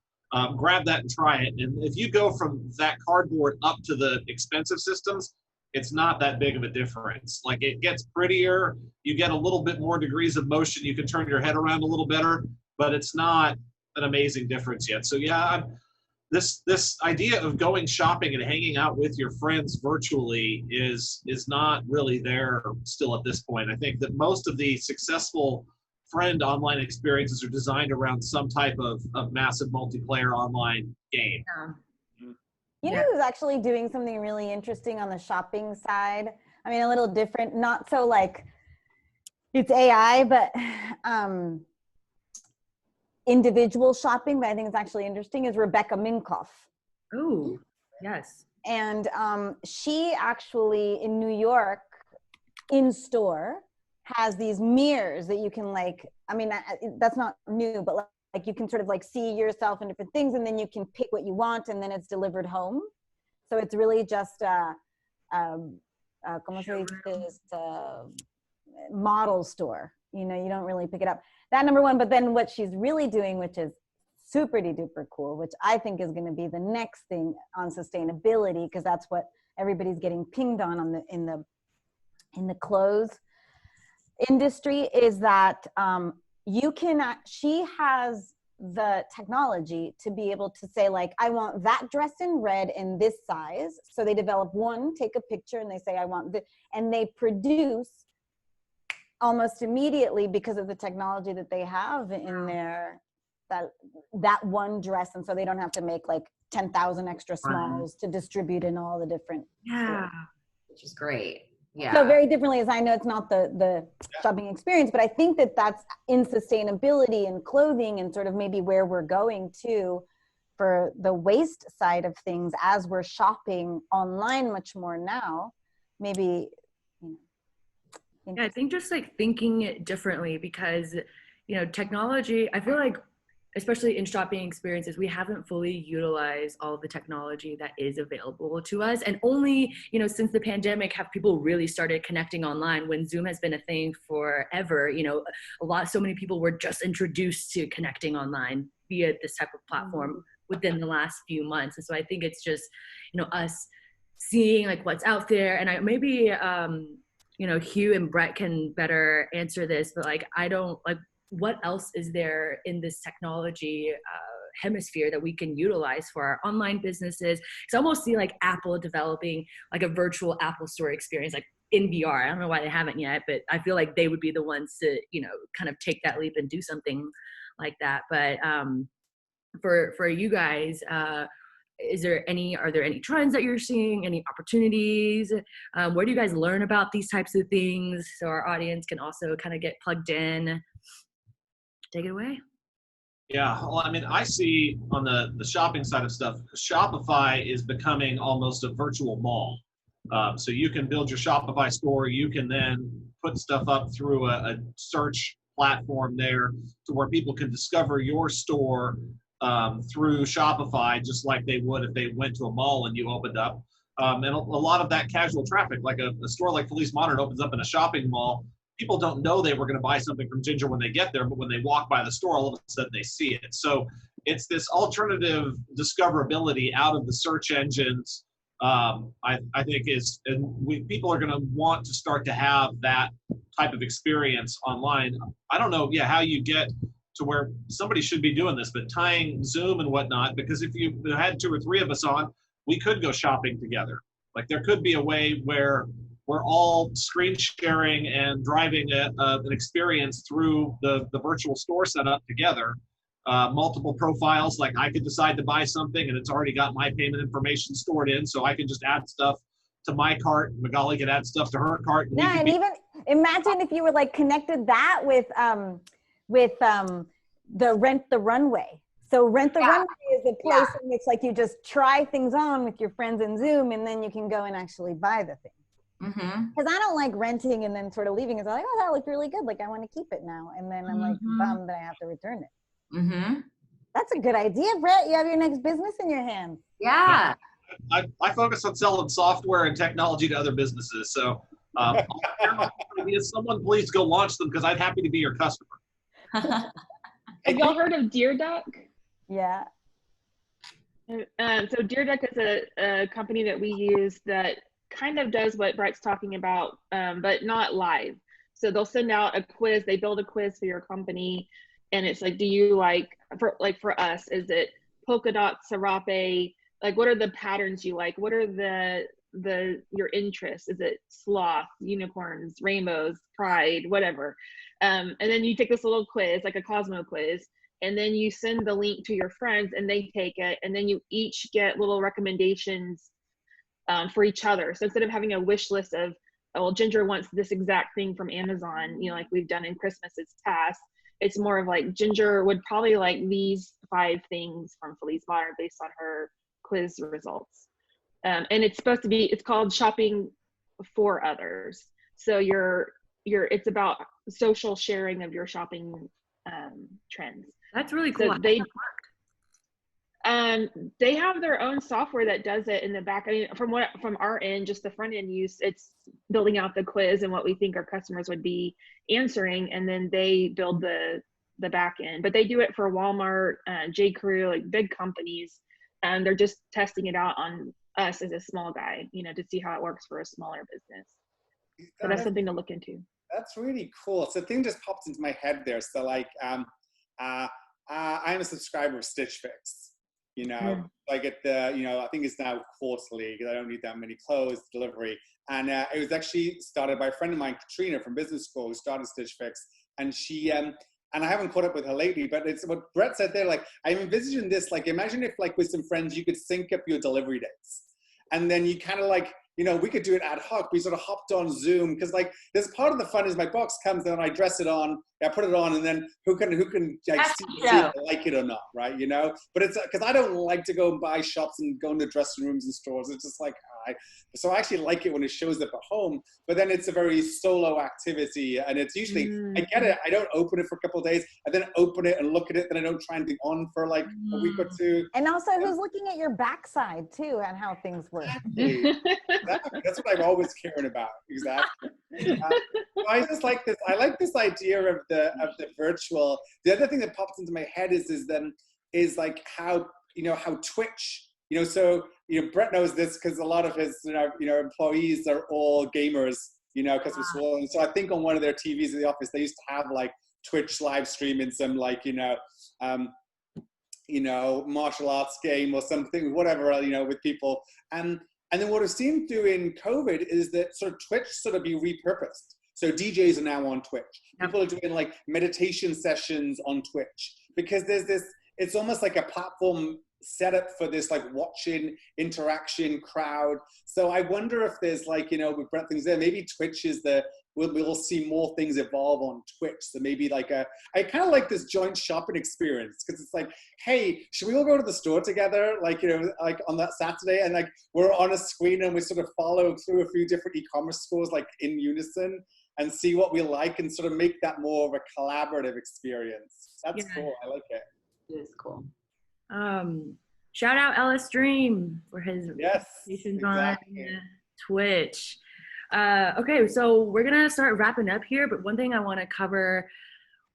S4: grab that and try it. And if you go from that cardboard up to the expensive systems, it's not that big of a difference. Like, it gets prettier, you get a little bit more degrees of motion, you can turn your head around a little better, but it's not an amazing difference yet. So yeah, this idea of going shopping and hanging out with your friends virtually is not really there still at this point. I think that most of the successful friend online experiences are designed around some type of massive multiplayer online game.
S2: You know who's actually doing something really interesting on the shopping side? I mean, a little different, not so like it's AI, but individual shopping, but I think it's actually interesting, is Rebecca Minkoff.
S1: Oh, yes.
S2: And she actually, in New York, in store, has these mirrors that you can like, I mean, that's not new, but like you can sort of like see yourself in different things, and then you can pick what you want, and then it's delivered home. So it's really just ¿cómo se dice? Model store. You know, you don't really pick it up. That number one, but then what she's really doing, which is super duper cool, which I think is going to be the next thing on sustainability, because that's what everybody's getting pinged on in the clothes industry, is that she has the technology to be able to say, like, I want that dress in red in this size. So they develop one, take a picture, and they say, I want this, and they produce almost immediately, because of the technology that they have in their that one dress, and so they don't have to make like 10,000 extra smalls to distribute in all the different stores.
S5: Which is great. Yeah.
S2: So very differently, as I know it's not the shopping experience, but I think that that's in sustainability and clothing, and sort of maybe where we're going to for the waste side of things as we're shopping online much more now. Maybe,
S1: yeah, I think just like thinking it differently, because, you know, technology, I feel like, especially in shopping experiences, we haven't fully utilized all of the technology that is available to us. And only, you know, since the pandemic have people really started connecting online, when Zoom has been a thing forever. You know, so many people were just introduced to connecting online via this type of platform within the last few months. And so I think it's just, you know, us seeing like what's out there. And maybe, you know, Hugh and Bret can better answer this, but like, I don't like, what else is there in this technology hemisphere that we can utilize for our online businesses? Because I almost see like Apple developing like a virtual Apple Store experience, like in VR. I don't know why they haven't yet, but I feel like they would be the ones to, you know, kind of take that leap and do something like that. But for you guys, are there any trends that you're seeing, any opportunities? Where do you guys learn about these types of things, so our audience can also kind of get plugged in? Take it away.
S4: Yeah, well, I mean, I see on the shopping side of stuff, Shopify is becoming almost a virtual mall. So you can build your Shopify store. You can then put stuff up through a search platform there, to where people can discover your store through Shopify, just like they would if they went to a mall and you opened up. And a lot of that casual traffic, like a store like Feliz Modern opens up in a shopping mall. People don't know they were going to buy something from Ginger when they get there, but when they walk by the store, all of a sudden they see it. So it's this alternative discoverability out of the search engines. I think people are going to want to start to have that type of experience online. I don't know, how you get to where somebody should be doing this, but tying Zoom and whatnot, because if you had 2 or 3 of us on, we could go shopping together. Like, there could be a way where we're all screen sharing and driving an experience through the virtual store setup together. Multiple profiles, like I could decide to buy something and it's already got my payment information stored in, so I can just add stuff to my cart. Magaly could add stuff to her cart.
S2: And even imagine if you were like connected that with the Rent the Runway. So Rent the Runway is a place in which like you just try things on with your friends in Zoom, and then you can go and actually buy the thing. Because I don't like renting and then sort of leaving. It's like, oh, that looked really good. Like, I want to keep it now. And then I'm like bummed that I have to return it. That's a good idea, Bret. You have your next business in your hands.
S5: Yeah.
S4: I focus on selling software and technology to other businesses. So Someone please go launch them because I'd happy to be your customer.
S6: Have y'all heard of Deer Duck?
S2: Yeah.
S6: So Deer Duck is a company that we use that kind of does what Bret's talking about, but not live. So they'll send out a quiz. They build a quiz for your company, and it's like, do you for us, is it polka dot, serape? Like, what are the patterns you like? What are your interests? Is it sloth, unicorns, rainbows, pride, whatever? And then you take this little quiz, like a Cosmo quiz, and then you send the link to your friends and they take it, and then you each get little recommendations for each other. So instead of having a wish list of, oh, well, Ginger wants this exact thing from Amazon, like we've done in Christmas's past, it's more of like, Ginger would probably like these 5 things from Feliz Modern based on her quiz results. And it's called shopping for others. So it's about social sharing of your shopping trends.
S1: That's really cool.
S6: So they have their own software that does it in the back. I mean, from our end, just the front end use, it's building out the quiz and what we think our customers would be answering, and then they build the back end. But they do it for Walmart, J. Crew, like big companies, and they're just testing it out on us as a small guy, to see how it works for a smaller business. So that's something to look into.
S3: That's really cool. So the thing just popped into my head there. So like, I'm a subscriber of Stitch Fix. I get I think it's now quarterly because I don't need that many clothes delivery. And it was actually started by a friend of mine, Katrina from business school, who started Stitch Fix. And she, and I haven't caught up with her lately, but it's what Bret said there. Like, I'm envisioning this, like, imagine if like with some friends, you could sync up your delivery dates. And then you kind of like, we could do it ad hoc. We sort of hopped on Zoom because like there's part of the fun is my box comes and I dress it on, I put it on, and then who can like see if I like it or not, right? But it's because I don't like to go and buy shops and go into dressing rooms and stores. It's just like so I actually like it when it shows up at home. But then it's a very solo activity, and it's usually I get it. I don't open it for a couple of days, and then open it and look at it. Then I don't try and be on for like a week or two.
S2: And also, who's looking at your backside too, and how things work.
S3: Exactly. That's what I'm always caring about. Exactly. I just like this. I like this idea of the virtual. The other thing that pops into my head is like how Twitch. So Bret knows this because a lot of his employees are all gamers. Because we're small. And so I think on one of their TVs in the office they used to have like Twitch live streaming some like martial arts game or something, whatever, with people. And then what I've seen during COVID is that sort of Twitch sort of be repurposed. So DJs are now on Twitch. People are doing like meditation sessions on Twitch because there's this, it's almost like a platform set up for this like watching interaction crowd. So I wonder if there's like, with Bret things there, maybe Twitch is we'll see more things evolve on Twitch. So maybe like I kind of like this joint shopping experience because it's like, hey, should we all go to the store together? Like, like on that Saturday, and like we're on a screen and we sort of follow through a few different e-commerce stores like in unison and see what we like and sort of make that more of a collaborative experience. That's cool. I like it.
S5: It is cool.
S1: Shout out Ellis Dream for his
S3: exactly.
S1: on Twitch. Okay, so we're gonna start wrapping up here, but one thing I want to cover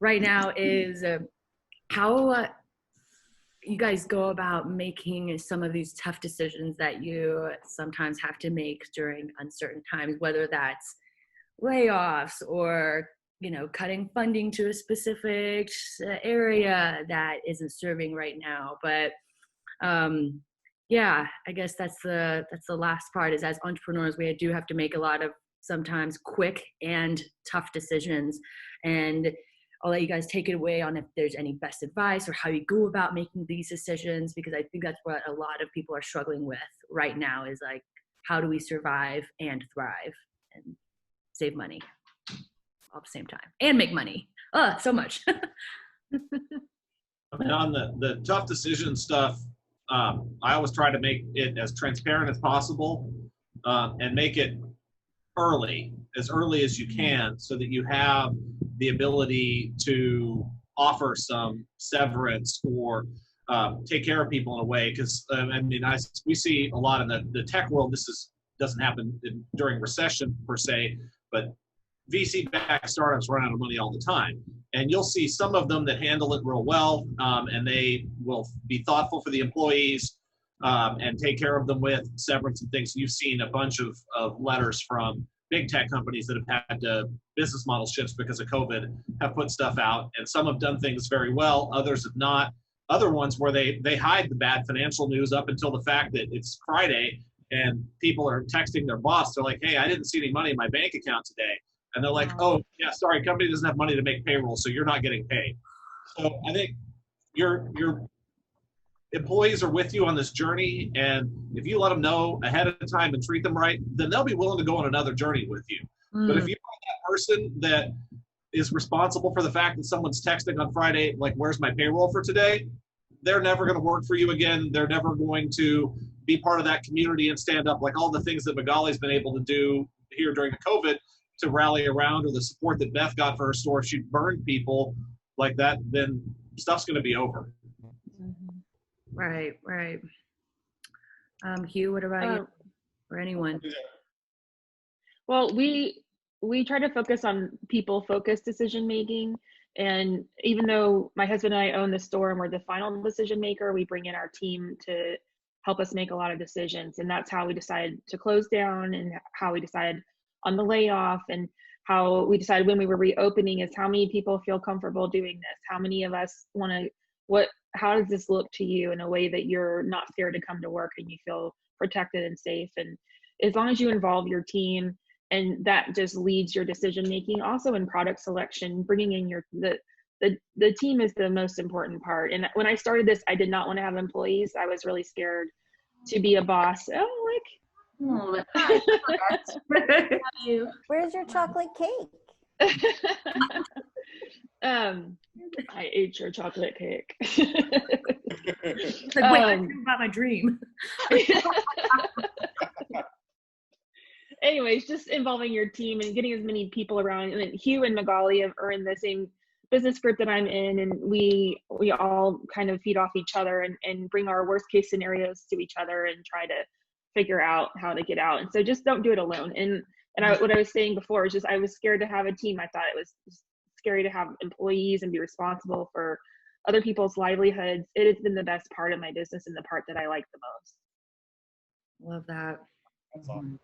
S1: right now is how you guys go about making some of these tough decisions that you sometimes have to make during uncertain times, whether that's layoffs or cutting funding to a specific area that isn't serving right now. But I guess that's the last part is as entrepreneurs, we do have to make a lot of sometimes quick and tough decisions. And I'll let you guys take it away on if there's any best advice or how you go about making these decisions, because I think that's what a lot of people are struggling with right now is like, how do we survive and thrive and save money all at the same time and make money? Oh, so much.
S4: I mean, on the tough decision stuff, I always try to make it as transparent as possible and make it as early as you can so that you have the ability to offer some severance or take care of people in a way. Because, we see a lot in the tech world, this is doesn't happen during recession per se, but VC-backed startups run out of money all the time. And you'll see some of them that handle it real well, and they will be thoughtful for the employees and take care of them with severance and things. You've seen a bunch of letters from big tech companies that have had business model shifts because of COVID, have put stuff out, and some have done things very well, others have not. Other ones where they hide the bad financial news up until the fact that it's Friday and people are texting their boss. They're like, hey, I didn't see any money in my bank account today. And they're like, oh, yeah, sorry, company doesn't have money to make payroll, so you're not getting paid. So I think your employees are with you on this journey, and if you let them know ahead of time and treat them right, then they'll be willing to go on another journey with you. But if you're that person that is responsible for the fact that someone's texting on Friday, like, where's my payroll for today? They're never going to work for you again. They're never going to be part of that community and stand up, like all the things that Magaly's been able to do here during the COVID to rally around, or the support that Beth got for her store. If she burned people like that, then stuff's going to be over.
S1: Right. Hugh, what about you or anyone?
S6: Well, we try to focus on people-focused decision making, and even though my husband and I own the store and we're the final decision maker, we bring in our team to help us make a lot of decisions, and that's how we decided to close down, and how we decided on the layoff, and how we decided when we were reopening is how many people feel comfortable doing this, how many of us want to, how does this look to you in a way that you're not scared to come to work and you feel protected and safe. And as long as you involve your team, and that just leads your decision making. Also in product selection, bringing in the team is the most important part. And when I started this, I did not want to have employees. I was really scared to be a boss.
S2: Where's your chocolate cake?
S6: I ate your chocolate cake.
S1: It's like, wait, I dream about my dream.
S6: Anyways, just involving your team and getting as many people around. And then Hugh and Magaly are in the same business group that I'm in, and we all kind of feed off each other and bring our worst case scenarios to each other and try to figure out how to get out. And so just don't do it alone. And what I was saying before is just, I was scared to have a team. I thought it was scary to have employees and be responsible for other people's livelihoods. It has been the best part of my business and the part that I like the most.
S1: Love that.
S3: That's awesome.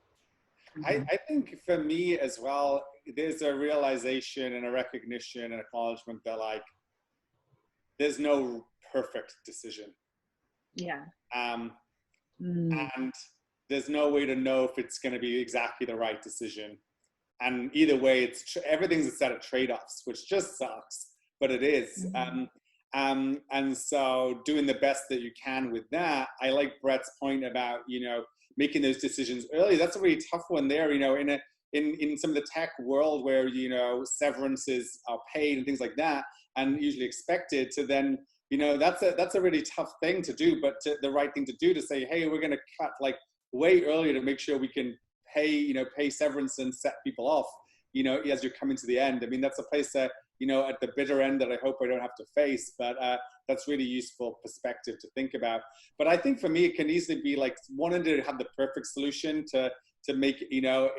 S3: I think for me as well, there's a realization and a recognition and acknowledgement that, like, there's no perfect decision.
S6: Yeah.
S3: And there's no way to know if it's going to be exactly the right decision. And either way, everything's a set of trade-offs, which just sucks, but it is. And so doing the best that you can with that. I like Bret's point about, making those decisions early. That's a really tough one there, in some of the tech world where, severances are paid and things like that, and usually expected to then, that's a really tough thing to do, but the right thing to do, to say, hey, we're going to cut like way earlier to make sure we can pay severance and set people off, as you're coming to the end. I mean, that's a place that, at the bitter end that I hope I don't have to face, but that's really useful perspective to think about. But I think for me, it can easily be like wanting to have the perfect solution to make,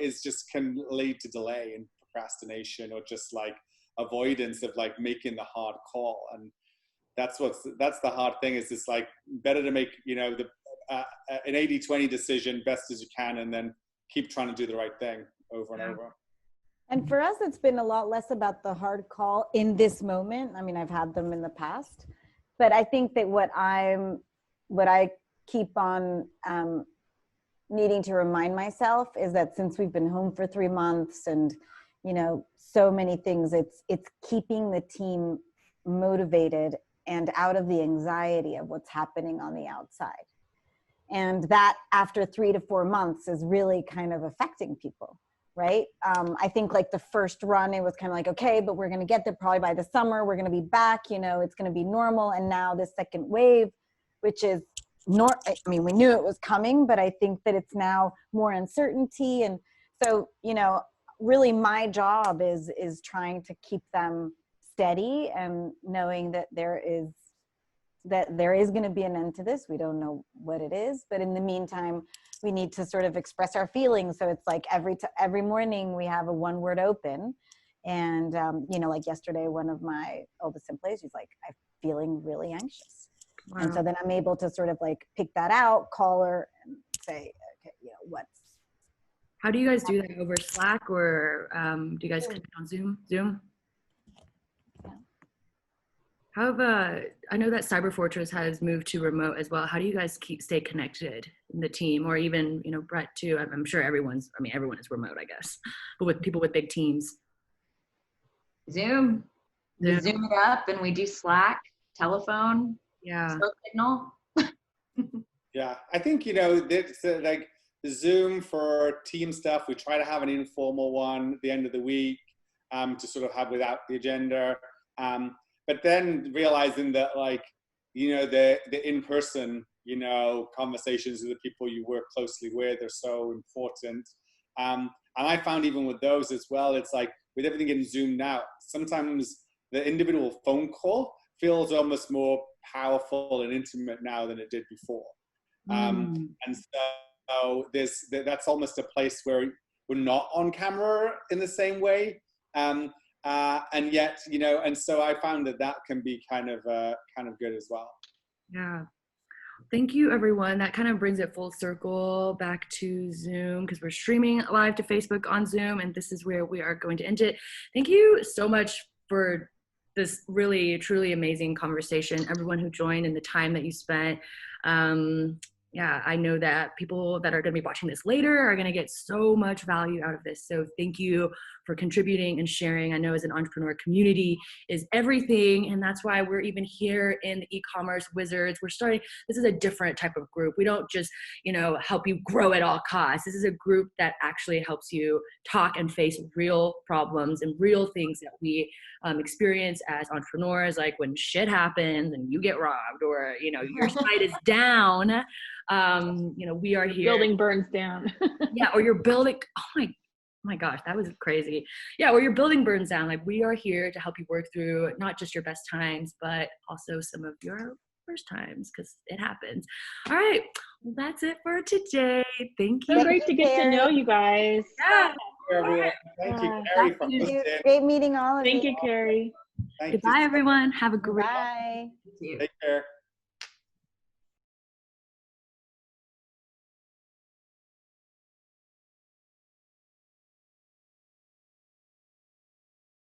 S3: is just can lead to delay and procrastination, or just like avoidance of like making the hard call. And that's the hard thing, is it's like better to make, an 80-20 decision best as you can, and then keep trying to do the right thing over and over.
S2: And for us, it's been a lot less about the hard call in this moment. I mean, I've had them in the past, but I think that what I keep on needing to remind myself is that since we've been home for 3 months and, so many things, it's keeping the team motivated and out of the anxiety of what's happening on the outside. And that after 3 to 4 months is really kind of affecting people. Right? I think like the first run, it was kind of like, okay, but we're going to get there probably by the summer. We're going to be back, it's going to be normal. And now the second wave, which is we knew it was coming, but I think that it's now more uncertainty. And so, really my job is trying to keep them steady and knowing that there is, that there is going to be an end to this. We don't know what it is, but in the meantime, we need to sort of express our feelings. So it's like every morning we have a one word open. And, you know, like yesterday, one of my oldest employees, she's like, I'm feeling really anxious.
S1: Wow.
S2: And so then I'm able to sort of like pick that out, call her and say, okay, you know,
S1: how do you guys do that, over Slack, or do you guys connect on Zoom?
S2: Yeah.
S1: How have, I know that CyberFortress has moved to remote as well. How do you guys stay connected in the team, or even, you know, Bret too? I'm sure everyone is remote, I guess, but with people with big teams.
S5: Zoom. We Zoom it up, and we do Slack, telephone, smoke signal.
S3: Yeah, I think, you know, like the Zoom for team stuff, we try to have an informal one at the end of the week to sort of have without the agenda. But then realizing that, like, you know, the in-person, you know, conversations with the people you work closely with are so important. And I found even with those as well, it's like with everything getting zoomed out, sometimes the individual phone call feels almost more powerful and intimate now than it did before. And so that's almost a place where we're not on camera in the same way. And yet, you know, and so I found that can be kind of good as well.
S1: Yeah. Thank you, everyone. That kind of brings it full circle back to Zoom, because we're streaming live to Facebook on Zoom, and this is where we are going to end it. Thank you so much for this really, truly amazing conversation, everyone who joined and the time that you spent. Yeah, I know that people that are going to be watching this later are going to get so much value out of this. So thank you for contributing and sharing. I know as an entrepreneur, community is everything. And that's why we're even here in the E-commerce Wizards. This is a different type of group. We don't just, you know, help you grow at all costs. This is a group that actually helps you talk and face real problems and real things that we experience as entrepreneurs, like when shit happens and you get robbed, or, you know, your site is down. You know, we are here.
S6: Building burns down.
S1: Yeah, or you're building, oh my gosh, that was crazy. Yeah, or your building burns down. Like, we are here to help you work through not just your best times, but also some of your worst times, because it happens. All right, well, that's it for today. Thank you.
S6: So great to get to know you guys.
S1: Yeah.
S3: Everyone. Thank you, Carrie, for hosting.
S2: Great meeting all of you.
S6: Thank you, Carrie.
S3: Thank you.
S1: Goodbye, everyone. Have a great
S2: Bye.
S3: Take care.